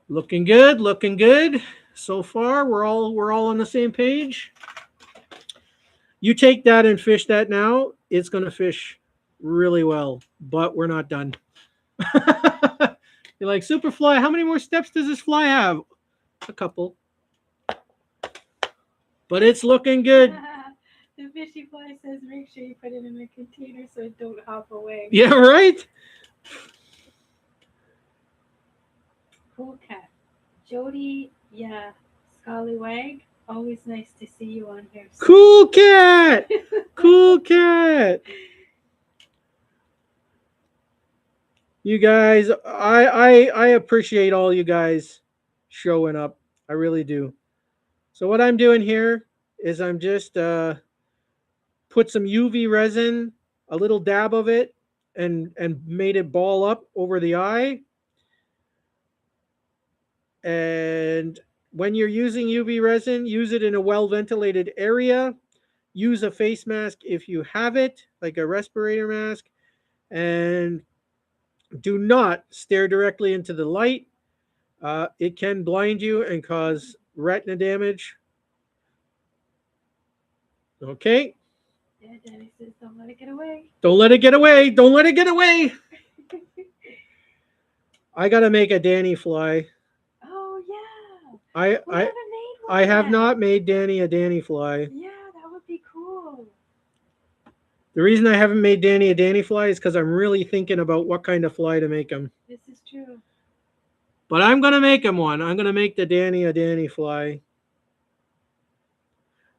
Looking good, looking good. So far, we're all on the same page. You take that and fish that now, it's going to fish really well, but we're not done. You're like, Superfly, how many more steps does this fly have? A couple. But it's looking good. the fishy fly says, make sure you put it in a container so it don't hop away. Yeah, right? Cool cat. Jody, yeah, Scallywag. Always nice to see you on here. Cool cat. Cool cat. You guys, I appreciate all you guys showing up. I really do. So what I'm doing here is I'm just put some UV resin, a little dab of it, and made it ball up over the eye. And when you're using UV resin, use it in a well ventilated area. Use a face mask if you have it, like a respirator mask, and do not stare directly into the light. It can blind you and cause retina damage. Okay. Yeah, Daddy says, don't let it get away. Don't let it get away. Don't let it get away. I gotta make a Danny fly. Oh yeah. I We I haven't made one I have yet. not made Danny a Danny fly. Yeah, that would be cool. The reason I haven't made Danny a Danny fly is because I'm really thinking about what kind of fly to make him. This is true. But I'm gonna make him one. I'm gonna make the Danny a Danny fly.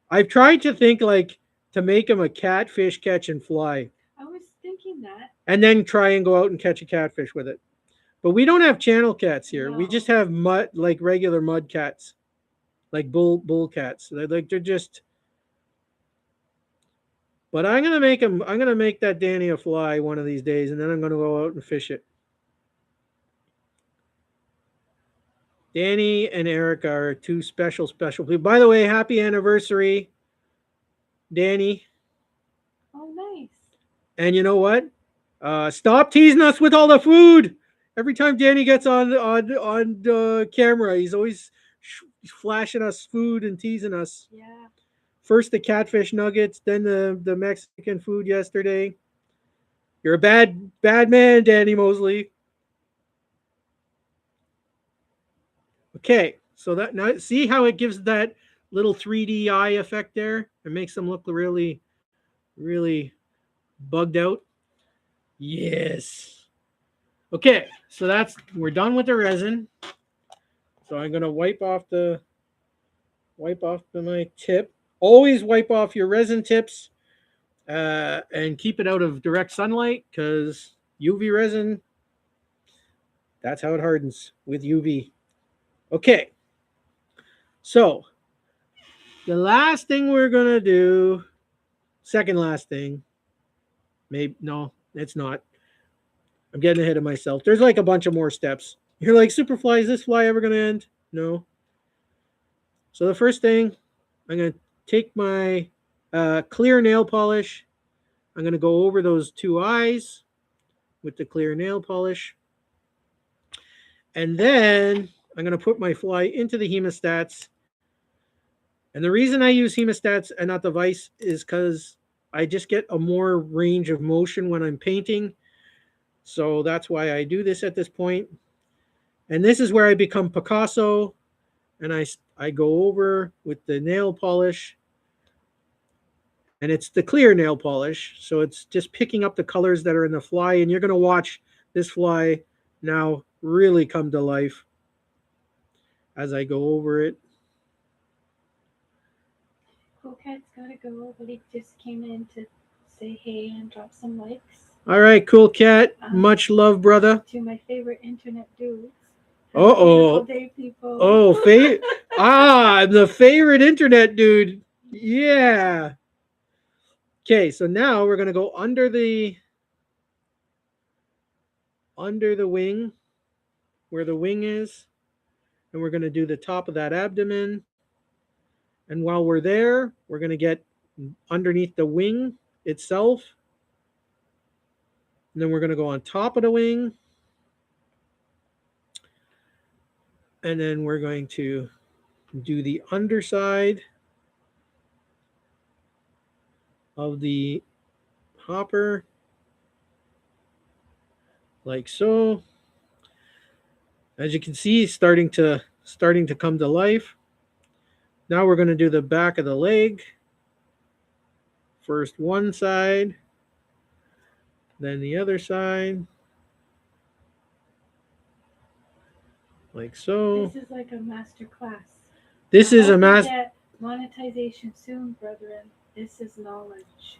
I've tried to think like to make him a catfish catch and fly, I was thinking that. and then try and go out and catch a catfish with it. But we don't have channel cats here. We just No. have mud, like regular mud cats, like bull cats. They're just. But I'm gonna make him. I'm gonna make that Danny a fly one of these days, and then I'm gonna go out and fish it. Danny and Erica are two special people. By the way, happy anniversary, Danny. Oh, nice. And you know what? Stop teasing us with all the food. Every time Danny gets on camera, he's always flashing us food and teasing us. Yeah. First the catfish nuggets, then the Mexican food yesterday. You're a bad man, Danny Mosley. Okay, so that now see how it gives that little 3D eye effect there? It makes them look really, really bugged out. Yes. Okay, so we're done with the resin. So I'm gonna wipe off my tip. Always wipe off your resin tips and keep it out of direct sunlight because UV resin, that's how it hardens with UV. Okay, so the last thing we're gonna do, second last thing, maybe no, it's not. I'm getting ahead of myself. There's like a bunch of more steps. You're like, Superfly, is this fly ever gonna end? No. So the first thing, I'm gonna take my clear nail polish. I'm gonna go over those two eyes with the clear nail polish. And then I'm going to put my fly into the hemostats. And the reason I use hemostats and not the vise is because I just get a more range of motion when I'm painting. So that's why I do this at this point. And this is where I become Picasso. And I go over with the nail polish. And it's the clear nail polish. So it's just picking up the colors that are in the fly. And you're going to watch this fly now really come to life as I go over it. Cool Cat's gotta go, but he just came in to say hey and drop some likes. All right, Cool Cat. Much love, brother. To my favorite internet dudes. Uh-oh. Day, people. Oh, the favorite internet dude. Yeah. Okay, so now we're gonna go under the wing, where the wing is, and we're gonna do the top of that abdomen. And while we're there, we're gonna get underneath the wing itself. And then we're gonna go on top of the wing. And then we're going to do the underside of the hopper like so. As you can see, starting to come to life. Now we're going to do the back of the leg. First one side, then the other side, like so. This is like a master class. This is a master monetization soon, brethren. This is knowledge.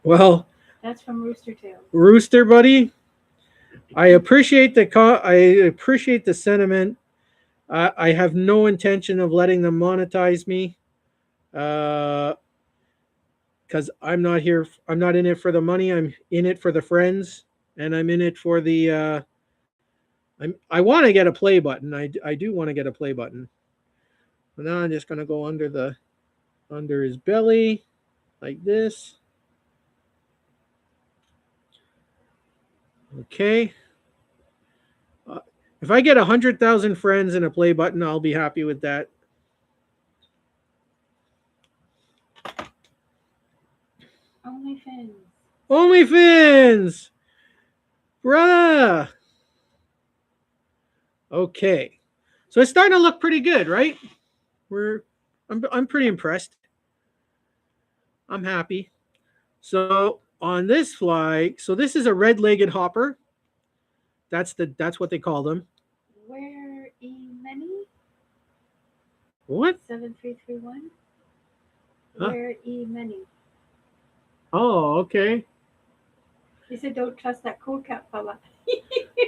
Well, that's from Rooster Tail. Rooster buddy, I appreciate the sentiment. I have no intention of letting them monetize me, because I'm not in it for the money. I'm in it for the friends, and I'm in it for the. I want to get a play button. I do want to get a play button. So now I'm just gonna go under his belly, like this. Okay. If I get 100,000 friends and a play button, I'll be happy with that. OnlyFans. OnlyFans! Bruh! Okay. So it's starting to look pretty good, right? I'm pretty impressed. I'm happy. So on this fly, so this is a red-legged hopper. That's what they call them. Where many? What? 7331. Where many? Oh, okay. He said, "Don't trust that Cool Cat fella."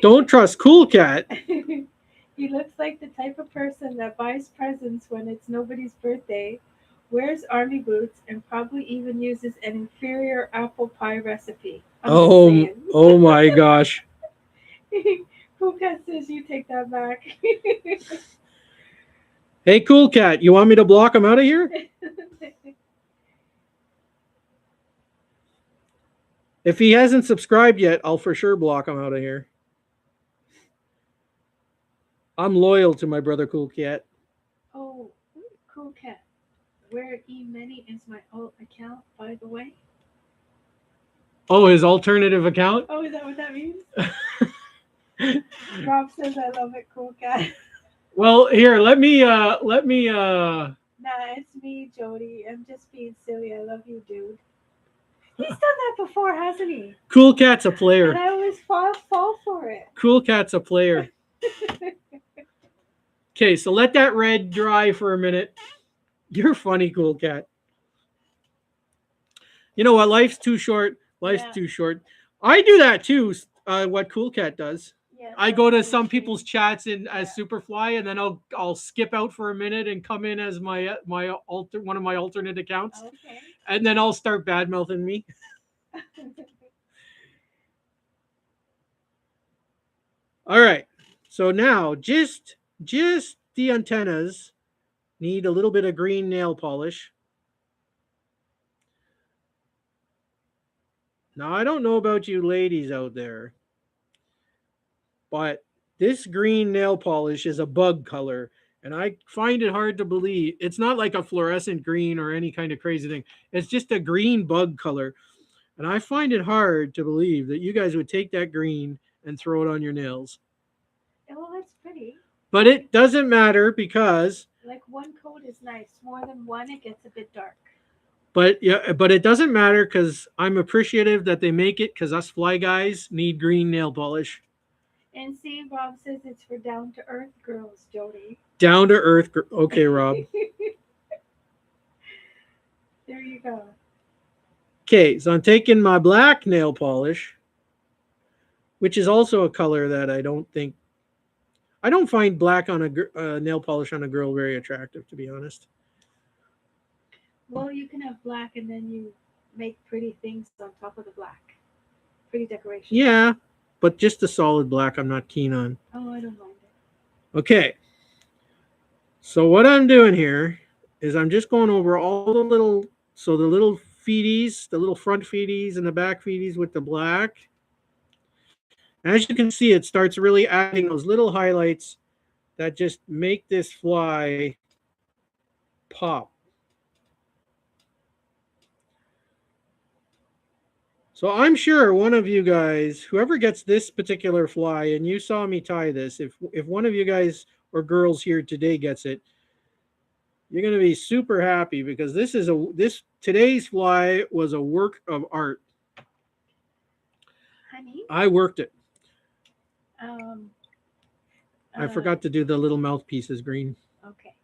Don't trust Cool Cat. He looks like the type of person that buys presents when it's nobody's birthday, wears army boots, and probably even uses an inferior apple pie recipe. Oh my gosh. Cool Cat says you take that back. Hey, Cool Cat, you want me to block him out of here? If he hasn't subscribed yet, I'll for sure block him out of here. I'm loyal to my brother Cool Cat. Oh, Cool cat. Where E-Many is my alt account, by the way. Oh, his alternative account. Oh, is that what that means? Rob says I love it, cool cat. Well, here, let me Nah, it's me, Jody. I'm just being silly. I love you, dude. He's done that before, hasn't he? Cool Cat's a And player. I always fall for it. Cool Cat's a player. Okay, so let that red dry for a minute. You're funny, Cool Cat. You know what? Life's too short. Life's Yeah. too short. I do that too. What Cool Cat does. Yes, I that's go to very some true. people's chats in as Yeah. Superfly, and then I'll skip out for a minute and come in as one of my alternate accounts, Okay. and then I'll start bad mouthing me. All right. So now just the antennas need a little bit of green nail polish. Now I don't know about you ladies out there, but this green nail polish is a bug color, and I find it hard to believe. It's not like a fluorescent green or any kind of crazy thing. It's just a green bug color, and I find it hard to believe that you guys would take that green and throw it on your nails. Oh, that's pretty. But it doesn't matter because Like one coat is nice. More than one, it gets a bit dark. but it doesn't matter because I'm appreciative that they make it because us fly guys need green nail polish. And see, Rob says it's for down to earth girls, Jody. Down to earth. Okay, Rob. There you go. Okay, so I'm taking my black nail polish, which is also a color that I don't find black on a nail polish on a girl very attractive, to be honest. Well, you can have black and then you make pretty things on top of the black. Pretty decorations. Yeah, but just a solid black I'm not keen on. Oh, I don't mind it. Okay, so what I'm doing here is I'm just going over all the little feeties, the little front feeties and the back feeties with the black. As you can see, it starts really adding those little highlights that just make this fly pop. So I'm sure one of you guys, whoever gets this particular fly, and you saw me tie this, if one of you guys or girls here today gets it, you're going to be super happy because this today's fly was a work of art. Honey, I worked it. um, I forgot to do the little mouthpieces green. Okay.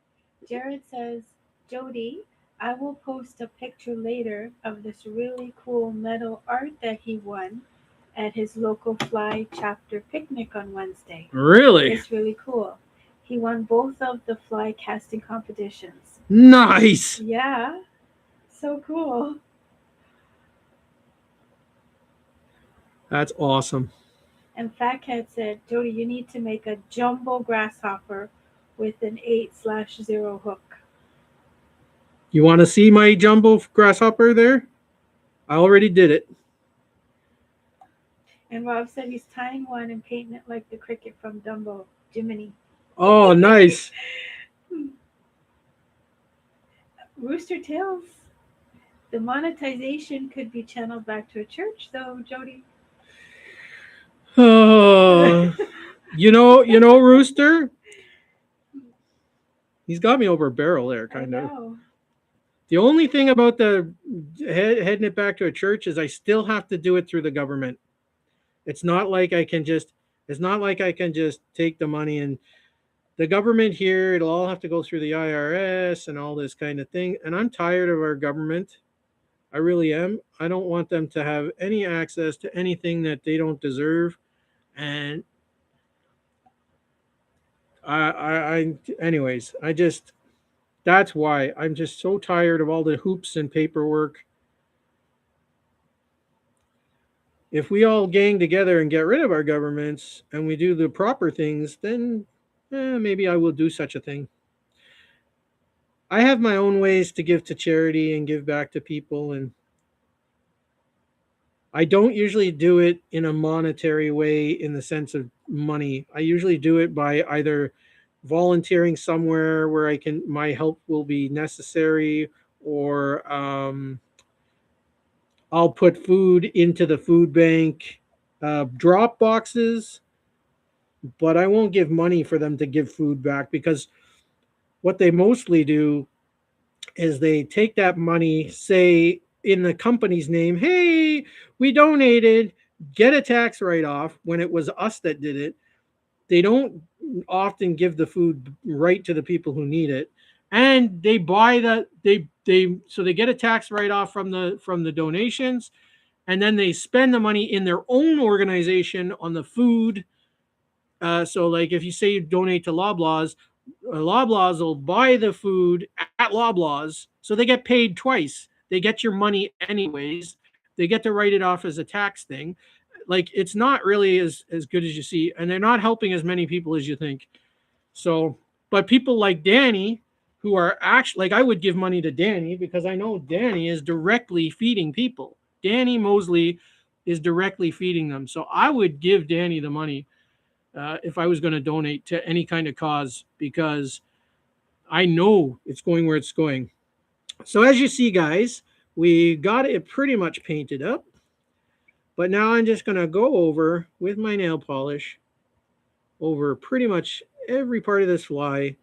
Jared says, Jody, I will post a picture later of this really cool metal art that he won at his local Fly chapter picnic on Wednesday. Really? It's really cool. He won both of the fly casting competitions. Nice. Yeah, so cool. That's awesome. And Fat Cat said, Jody, you need to make a jumbo grasshopper with an 8/0 hook. You want to see my jumbo grasshopper there? I already did it. And Rob said he's tying one and painting it like the cricket from Dumbo, Jiminy. Oh, nice. Rooster Tails. The monetization could be channeled back to a church, though, Jody. Oh, you know, Rooster. He's got me over a barrel there, kind of. Know. The only thing about the heading it back to a church is I still have to do it through the government. It's not like I can just. It's not like I can just take the money and the government here. It'll all have to go through the IRS and all this kind of thing. And I'm tired of our government. I really am. I don't want them to have any access to anything that they don't deserve. And anyways, that's why I'm just so tired of all the hoops and paperwork. If we all gang together and get rid of our governments and we do the proper things, then maybe I will do such a thing. I have my own ways to give to charity and give back to people, and I don't usually do it in a monetary way in the sense of money. I usually do it by either volunteering somewhere where I can my help will be necessary, or I'll put food into the food bank drop boxes, but I won't give money for them to give food back, because what they mostly do is they take that money, say in the company's name, hey, we donated, get a tax write off when it was us that did it. They don't often give the food right to the people who need it, and they buy they get a tax write off from the donations, and then they spend the money in their own organization on the food. So like if you say you donate to Loblaws, Loblaws will buy the food at Loblaws, so they get paid twice. They get your money anyways. They get to write it off as a tax thing. Like it's not really as good as you see, and they're not helping as many people as you think. So, but people like Danny, who are actually like I would give money to Danny because I know Danny is directly feeding people. Danny Mosley is directly feeding them, so I would give Danny the money if I was going to donate to any kind of cause, because I know it's going where it's going. So as you see, guys, we got it pretty much painted up. But now I'm just going to go over with my nail polish over pretty much every part of this fly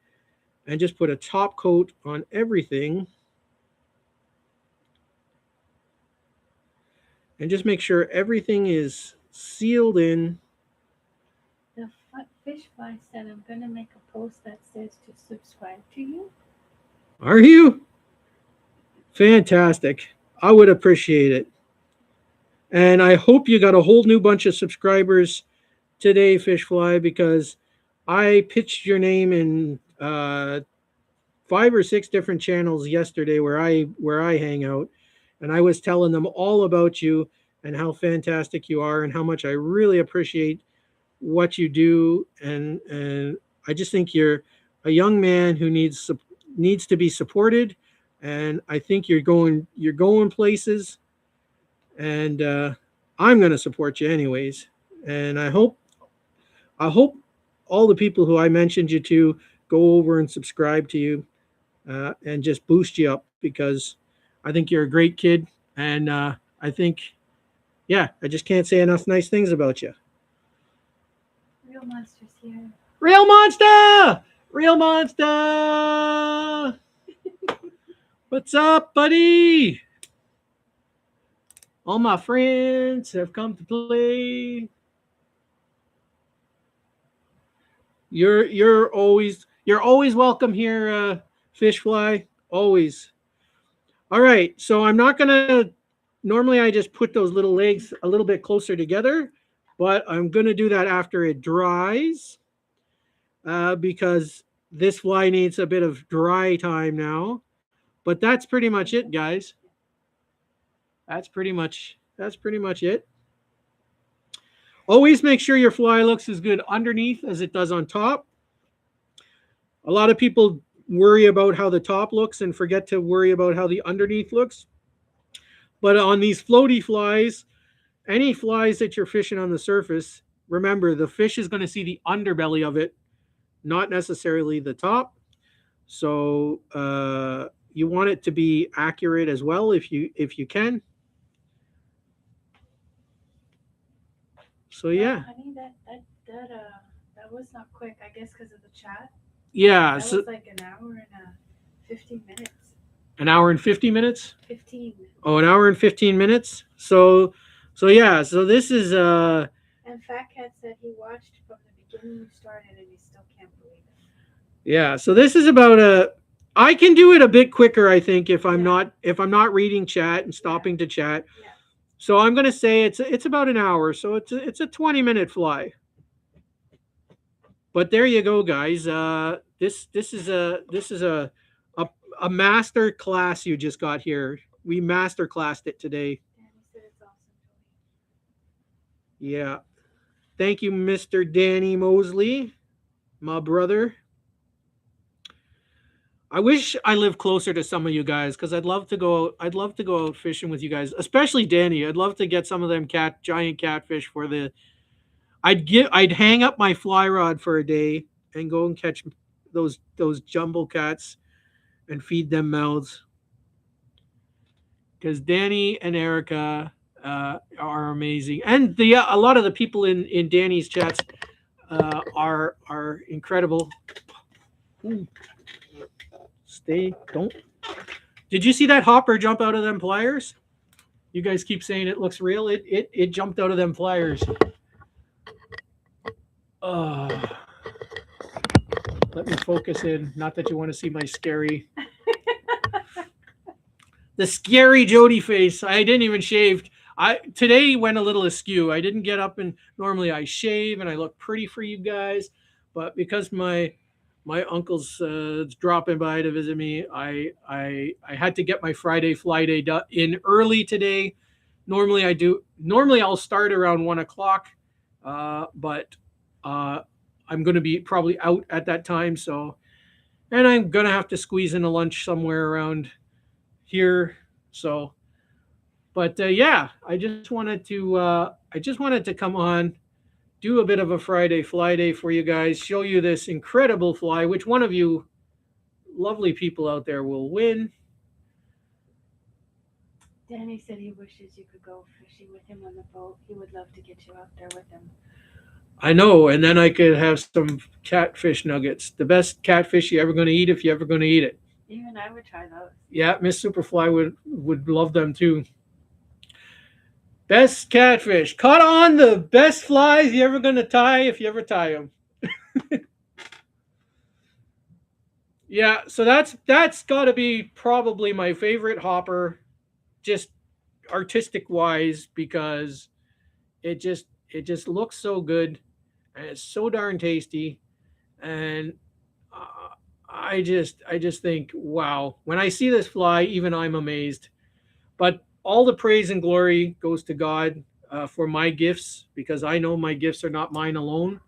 and just put a top coat on everything. And just make sure everything is sealed in. The fish fly said, I'm going to make a post that says to subscribe to you. Are you? Fantastic. I would appreciate it. And I hope you got a whole new bunch of subscribers today, Fishfly, because I pitched your name in 5 or 6 different channels yesterday where I hang out, and I was telling them all about you and how fantastic you are and how much I really appreciate what you do, and I just think you're a young man who needs to be supported, and I think you're going places, and I'm going to support you anyways, and I hope all the people who I mentioned you to go over and subscribe to you and just boost you up, because I think you're a great kid, and I think yeah, I just can't say enough nice things about you. Real monsters here. Real monster! Real monster! What's up, buddy? All my friends have come to play. You're always welcome here, Fishfly. Always. All right, so I'm not gonna. Normally, I just put those little legs a little bit closer together, but I'm gonna do that after it dries, because this fly needs a bit of dry time now. But that's pretty much it, guys. That's pretty much it. Always make sure your fly looks as good underneath as it does on top. A lot of people worry about how the top looks and forget to worry about how the underneath looks. But on these floaty flies, any flies that you're fishing on the surface, remember the fish is going to see the underbelly of it, not necessarily the top. So you want it to be accurate as well if you can. So yeah. Honey, that was not quick. I guess because of the chat. Yeah. That So was like an hour and 15 minutes. an hour and 50 minutes. 15. Oh, an hour and 15 minutes. So yeah. So this is And Fat Cat said he watched from the beginning you started and he still can't believe it. yeah. So this is about a. I can do it a bit quicker, I think, if I'm not reading chat and stopping to chat. Yeah. So I'm gonna say it's about an hour. So it's a 20-minute fly. But there you go, guys. This is a a master class you just got here. We master classed it today. Danny said it's awesome, Yeah. Thank you, Mr. Danny Mosley, my brother. I wish I lived closer to some of you guys because I'd love to go. I'd love to go out fishing with you guys, especially Danny. I'd love to get some of them giant catfish for the. I'd hang up my fly rod for a day and go and catch those jumbo cats and feed them mouths, because Danny and Erica are amazing, and a lot of the people in Danny's chats are incredible. Ooh, don't. Did you see that hopper jump out of them pliers? You guys keep saying it looks real. It jumped out of them pliers. Uh, Let me focus in. Not that you want to see my scary, the scary Jody face. I didn't even shave. I today went a little askew. I didn't get up, and normally I shave and I look pretty for you guys, but because my uncle's dropping by to visit me, I had to get my Flyday in early today. Normally I'll start around 1 o'clock, but I'm going to be probably out at that time. So, and I'm going to have to squeeze in a lunch somewhere around here. So, but yeah, I just wanted to come on, do a bit of a Friday fly day for you guys, show you this incredible fly. Which one of you lovely people out there will win? Danny said he wishes you could go fishing with him on the boat. He would love to get you out there with him. I know, and then I could have some catfish nuggets. The best catfish you're ever going to eat if you're ever going to eat it. Even I would try those. Yeah, Miss Superfly would love them too. Best catfish. Caught on the best flies you're ever going to tie if you ever tie them. Yeah, so that's got to be probably my favorite hopper, just artistic wise, because it just looks so good, and it's so darn tasty, and I just think, wow, when I see this fly, even I'm amazed. But all the praise and glory goes to God for my gifts, because I know my gifts are not mine alone,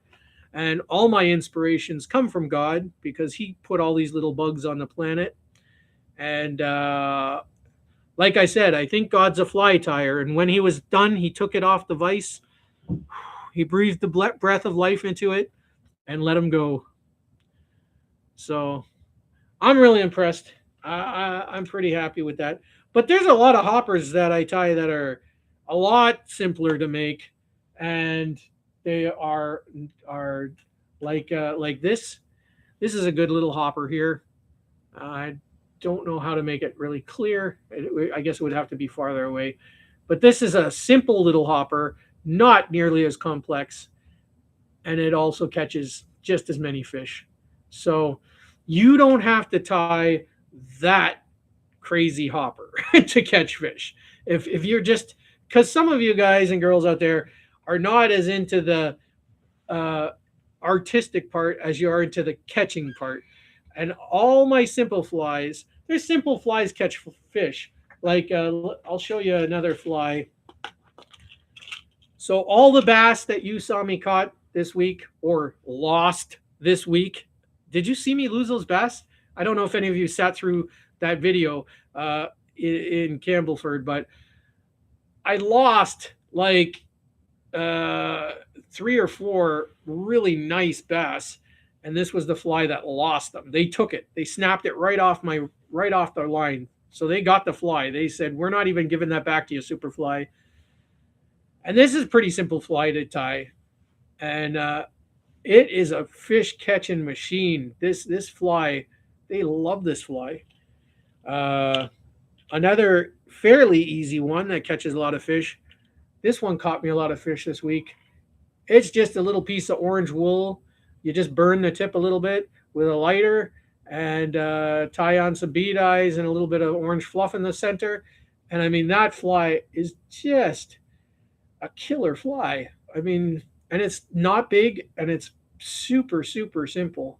and all my inspirations come from God, because He put all these little bugs on the planet. And like I said, I think God's a fly tire, and when He was done, He took it off the vise. He breathed the breath of life into it and let him go. So I'm really impressed. I'm pretty happy with that. But there's a lot of hoppers that I tie that are a lot simpler to make, and they are like this. This is a good little hopper here. I don't know how to make it really clear. I guess it would have to be farther away. But this is a simple little hopper, not nearly as complex, and it also catches just as many fish. So you don't have to tie that crazy hopper to catch fish. If you're just, because some of you guys and girls out there are not as into the artistic part as you are into the catching part. And all my simple flies, there's simple flies catch fish. Like I'll show you another fly. So all the bass that you saw me caught this week or lost this week, did you see me lose those bass? I don't know if any of you sat through that video in Campbellford, but I lost like 3 or 4 really nice bass, and this was the fly that lost them. They took it. They snapped it right off their line. So they got the fly. They said, "We're not even giving that back to you, Superfly." And this is a pretty simple fly to tie, and it is a fish catching machine. This fly, they love this fly. Another fairly easy one that catches a lot of fish. This one caught me a lot of fish this week. It's just a little piece of orange wool. You just burn the tip a little bit with a lighter and tie on some bead eyes and a little bit of orange fluff in the center. And I mean, that fly is just a killer fly. I mean, and it's not big, and it's super, super simple.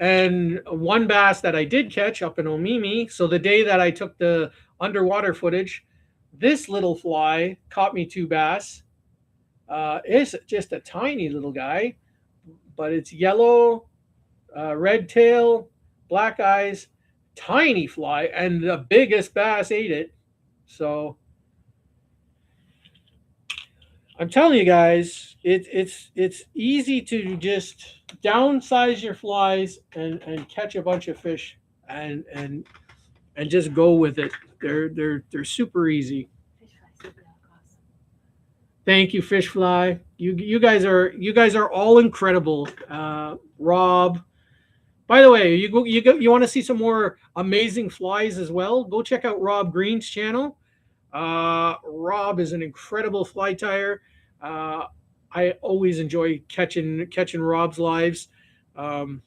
And one bass that I did catch up in Omimi. So the day that I took the underwater footage, this little fly caught me 2 bass. It's just a tiny little guy, but it's yellow, red tail, black eyes, tiny fly, and the biggest bass ate it. So I'm telling you guys, it's easy to just downsize your flies and catch a bunch of fish and and and just go with it. They're super easy. Fish fry super awesome. Thank you, fish fly. You guys are all incredible. Rob. By the way, you want to see some more amazing flies as well? Go check out Rob Green's channel. Rob is an incredible fly tyer. Uh, I always enjoy catching Rob's lives. Um,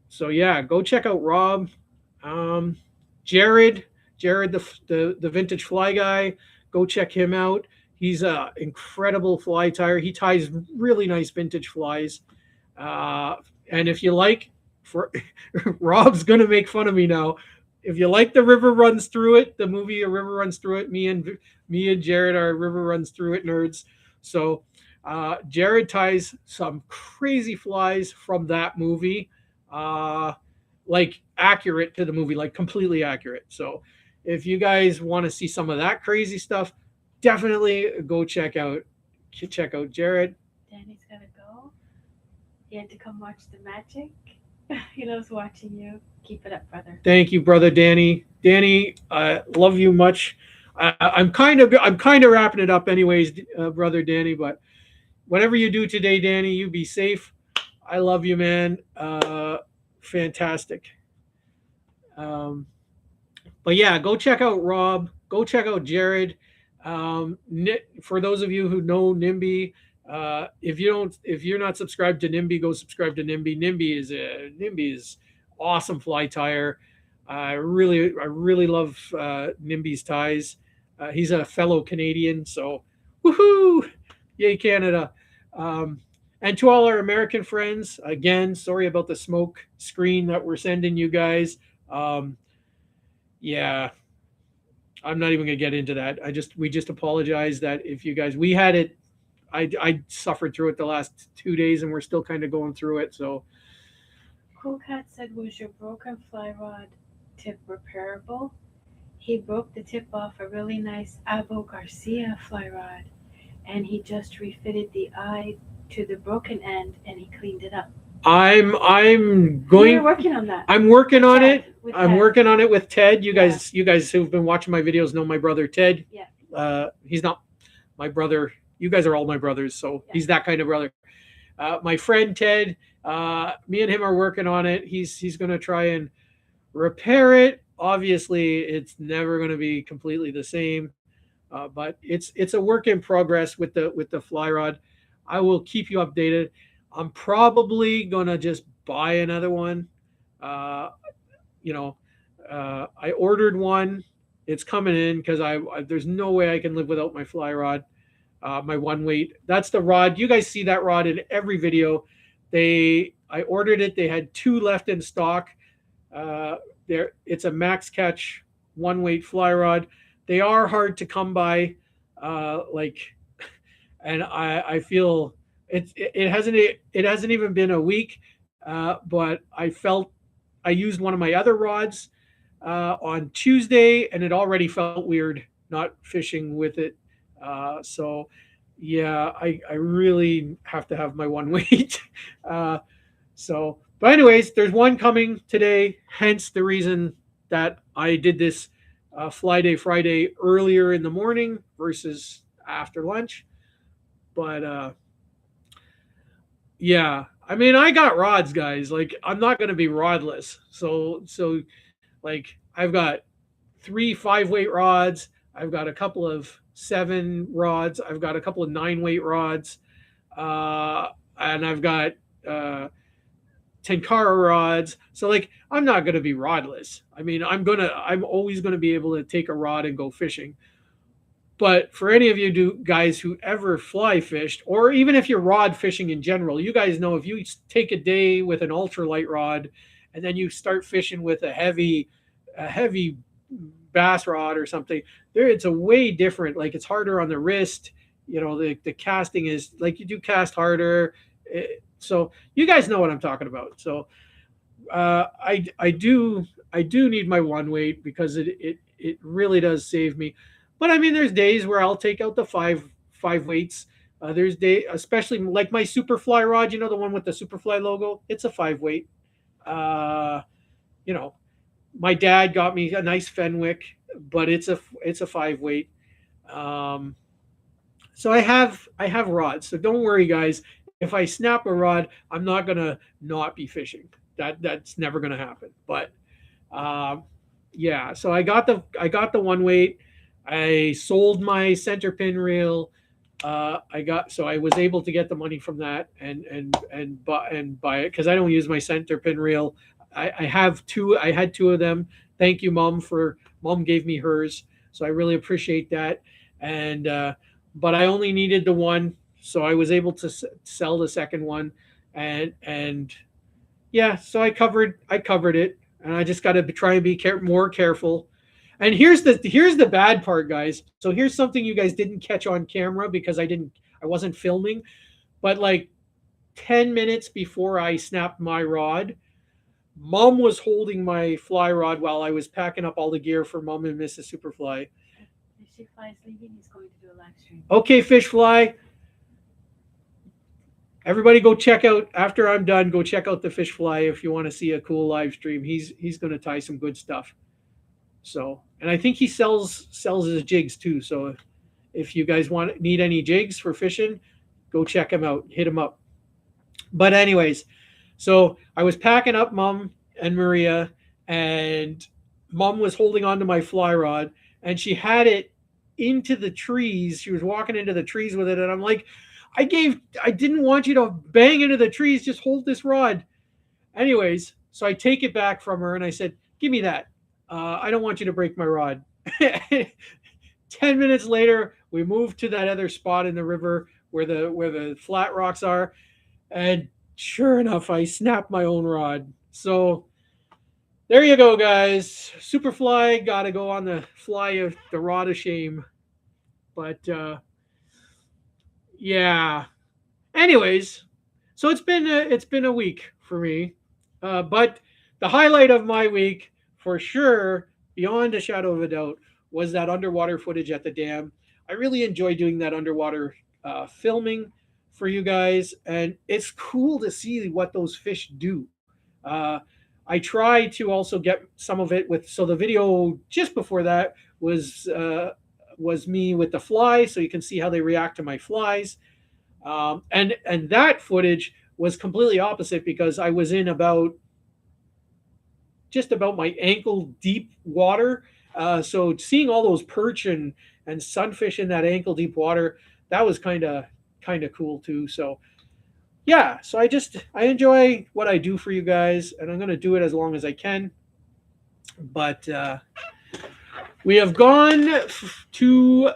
so yeah, go check out Rob. Um, Jared, Jared the vintage fly guy. Go check him out. He's a incredible fly tyer. He ties really nice vintage flies. Uh, and if you like, for Rob's gonna make fun of me now. If you like the river runs through it, the movie A River Runs Through It, me and Jared are River Runs Through It nerds. So Jared ties some crazy flies from that movie, uh, like accurate to the movie, like completely accurate. So if you guys want to see some of that crazy stuff, definitely go check out Jared. Danny's gotta go. He had to come watch the magic. He loves watching you. Keep it up, brother. Thank you, brother Danny. Danny, I love you much. I'm kind of wrapping it up, anyways, brother Danny. But whatever you do today, Danny, you be safe. I love you, man. Fantastic. Um, but yeah, go check out Rob. Go check out Jared. For those of you who know NIMBY, if you're not subscribed to NIMBY, go subscribe to NIMBY. NIMBY is awesome fly tire. I really love NIMBY's ties. He's a fellow Canadian, so woohoo! Yay, Canada! Um, and to all our American friends, again, sorry about the smoke screen that we're sending you guys. Um, yeah, I'm not even gonna get into that. We just apologize that if you guys we had it. I suffered through it the last 2 days, and we're still kind of going through it. So Cool Cat said, was your broken fly rod tip repairable? He broke the tip off a really nice Abo Garcia fly rod, and he just refitted the eye to the broken end, and he cleaned it up. I'm We were going. working on that. I'm working on Ted, it. with I'm Ted. working on it with Ted. You Yeah. guys who've been watching my videos know my brother Ted. Yeah. He's not my brother. You guys are all my brothers, so Yeah. he's that kind of brother. My friend Ted. Me and him are working on it. He's going to try and repair it. Obviously, it's never going to be completely the same, but it's a work in progress with the fly rod. I will keep you updated. I'm probably gonna just buy another one. Uh, you know, I ordered one. It's coming in because there's no way I can live without my fly rod, my one weight. That's the rod. You guys see that rod in every video. I ordered it. They had two left in stock. It's a max catch one weight fly rod. They are hard to come by. Like, and I feel it hasn't even been a week, but I used one of my other rods on Tuesday, and it already felt weird not fishing with it. So yeah, I really have to have my one weight. uh, but anyways, there's one coming today. Hence the reason that I did this Flyday Friday earlier in the morning versus after lunch. But yeah, I mean, I got rods, guys. Like, I'm not gonna be rodless. So like, I've got three 5 weight rods. I've got a couple of 7 rods. I've got a couple of 9 weight rods, and I've got uh, Tenkara rods. So like, I'm not gonna be rodless. I mean, I'm always gonna be able to take a rod and go fishing. But for any of you guys who ever fly fished, or even if you're rod fishing in general, you guys know if you take a day with an ultralight rod, and then you start fishing with a heavy bass rod or something, there it's a way different. Like, it's harder on the wrist. The casting is like, you do cast harder. So you guys know what I'm talking about. So I do need my one weight because it really does save me. But I mean, there's days where I'll take out the five weights. There's day, especially like my Superfly rod, you know, the one with the Superfly logo. It's a 5 weight. Uh, you know, my dad got me a nice Fenwick, but it's a 5 weight. Um, so I have rods. So don't worry, guys. If I snap a rod, I'm not gonna not be fishing. That's never gonna happen. But um, yeah, so I got the 1 weight. I sold my center pin reel. I was able to get the money from that and buy it because I don't use my center pin reel. I have two. I had two of them. Thank you, mom, for mom gave me hers, so I really appreciate that. And but I only needed the one, so I was able to sell the second one, and yeah, so I covered it, and I just got to try and be more careful. And here's the bad part, guys. So here's something you guys didn't catch on camera because I wasn't filming, but like 10 minutes before I snapped my rod, Mom was holding my fly rod while I was packing up all the gear for Mom and Mrs. Superfly. If she flies leaving, he's going to do a live stream. Okay, Fish Fly. Everybody go check out after I'm done, go check out the Fish Fly if you want to see a cool live stream. He's gonna tie some good stuff. So, and I think he sells his jigs too. So if you guys need any jigs for fishing, go check him out. Hit him up. But anyways, so I was packing up Mom and Maria, and Mom was holding onto my fly rod, and she had it into the trees. She was walking into the trees with it, and I'm like, I didn't want you to bang into the trees. Just hold this rod. Anyways, so I take it back from her, and I said, "Give me that. I don't want you to break my rod." 10 minutes later, we moved to that other spot in the river where the flat rocks are, and sure enough, I snapped my own rod. So there you go, guys. Superfly got to go on the rod of shame. But yeah. Anyways, so it's been a week for me, but the highlight of my week for sure, beyond a shadow of a doubt, was that underwater footage at the dam. I really enjoy doing that underwater filming for you guys, and it's cool to see what those fish do. Uh, I try to also get some of it with. So the video just before that was me with the fly, so you can see how they react to my flies. And that footage was completely opposite because I was in just about my ankle deep water. So seeing all those perch and sunfish in that ankle deep water, that was kind of cool too. So yeah, so I enjoy what I do for you guys, and I'm gonna do it as long as I can. But we have gone to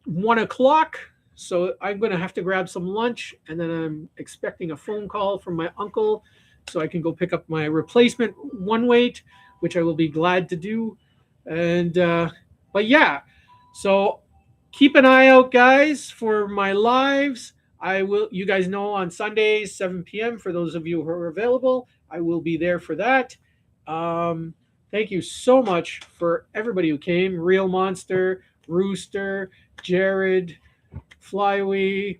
1 o'clock. So I'm going to have to grab some lunch, and then I'm expecting a phone call from my uncle so I can go pick up my replacement 1 weight, which I will be glad to do. And but yeah, so keep an eye out, guys, for my lives. You guys know, on Sundays 7 p.m. for those of you who are available, I will be there for that. Thank you so much for everybody who came. Real Monster, Rooster, Jared, Flywee,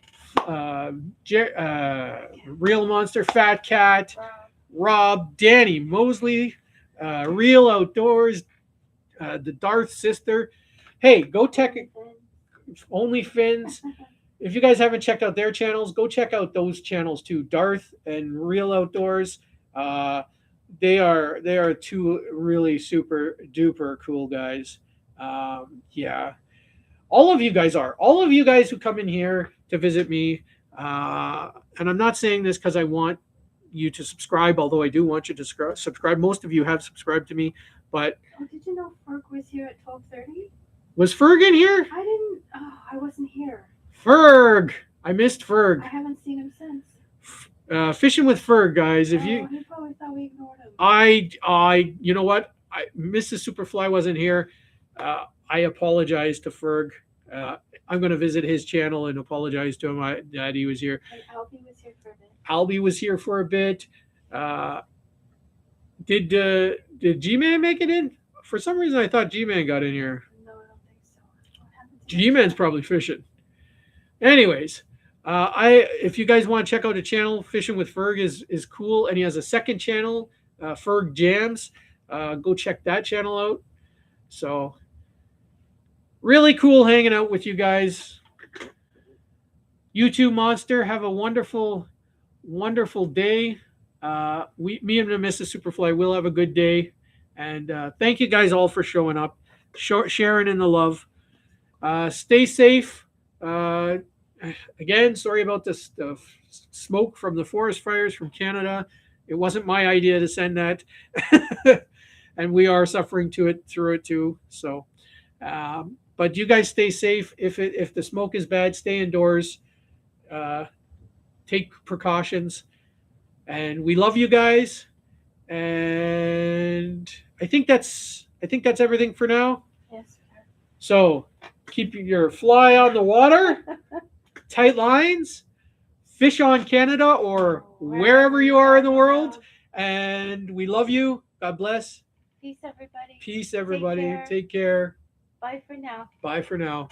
Real Monster, Fat Cat, Rob, Danny, Mosley, Real Outdoors, the Darth Sister. Hey, go check OnlyFins. If you guys haven't checked out their channels, go check out those channels too, Darth and Real Outdoors. They are two really super duper cool guys. Yeah. All of you guys who come in here to visit me, and I'm not saying this because I want you to subscribe, although I do want you to subscribe. Most of you have subscribed to me, but did you know Ferg was here at 12:30? Was Ferg in here? I didn't. Oh, I wasn't here. Ferg, I missed Ferg. I haven't seen him since. Fishing with Ferg, guys. If he probably thought we ignored him. You know what? Mrs. Superfly wasn't here. I apologize to Ferg. I'm going to visit his channel and apologize to him that he was here. And Albie was here for a bit. Albie was here for a bit. Did G-Man make it in? For some reason, I thought G-Man got in here. No, I don't think so. G-Man's probably fishing. Anyways, If you guys want to check out a channel, Fishing with Ferg is cool, and he has a second channel, Ferg Jams. Go check that channel out. So really cool hanging out with you guys. You too, Monster. Have a wonderful, wonderful day. Me and Mrs. Superfly will have a good day, and thank you guys all for showing up, sharing in the love. Stay safe. Again, sorry about the smoke from the forest fires from Canada. It wasn't my idea to send that, and we are suffering through it too. So, but you guys stay safe. If the smoke is bad, stay indoors. Take precautions, and we love you guys. And I think that's everything for now. Yes, sir. So keep your fly on the water, tight lines, fish on Canada or wherever you are in the world. And we love you. God bless. Peace, everybody. Peace, everybody. Take care. Bye for now. Bye for now.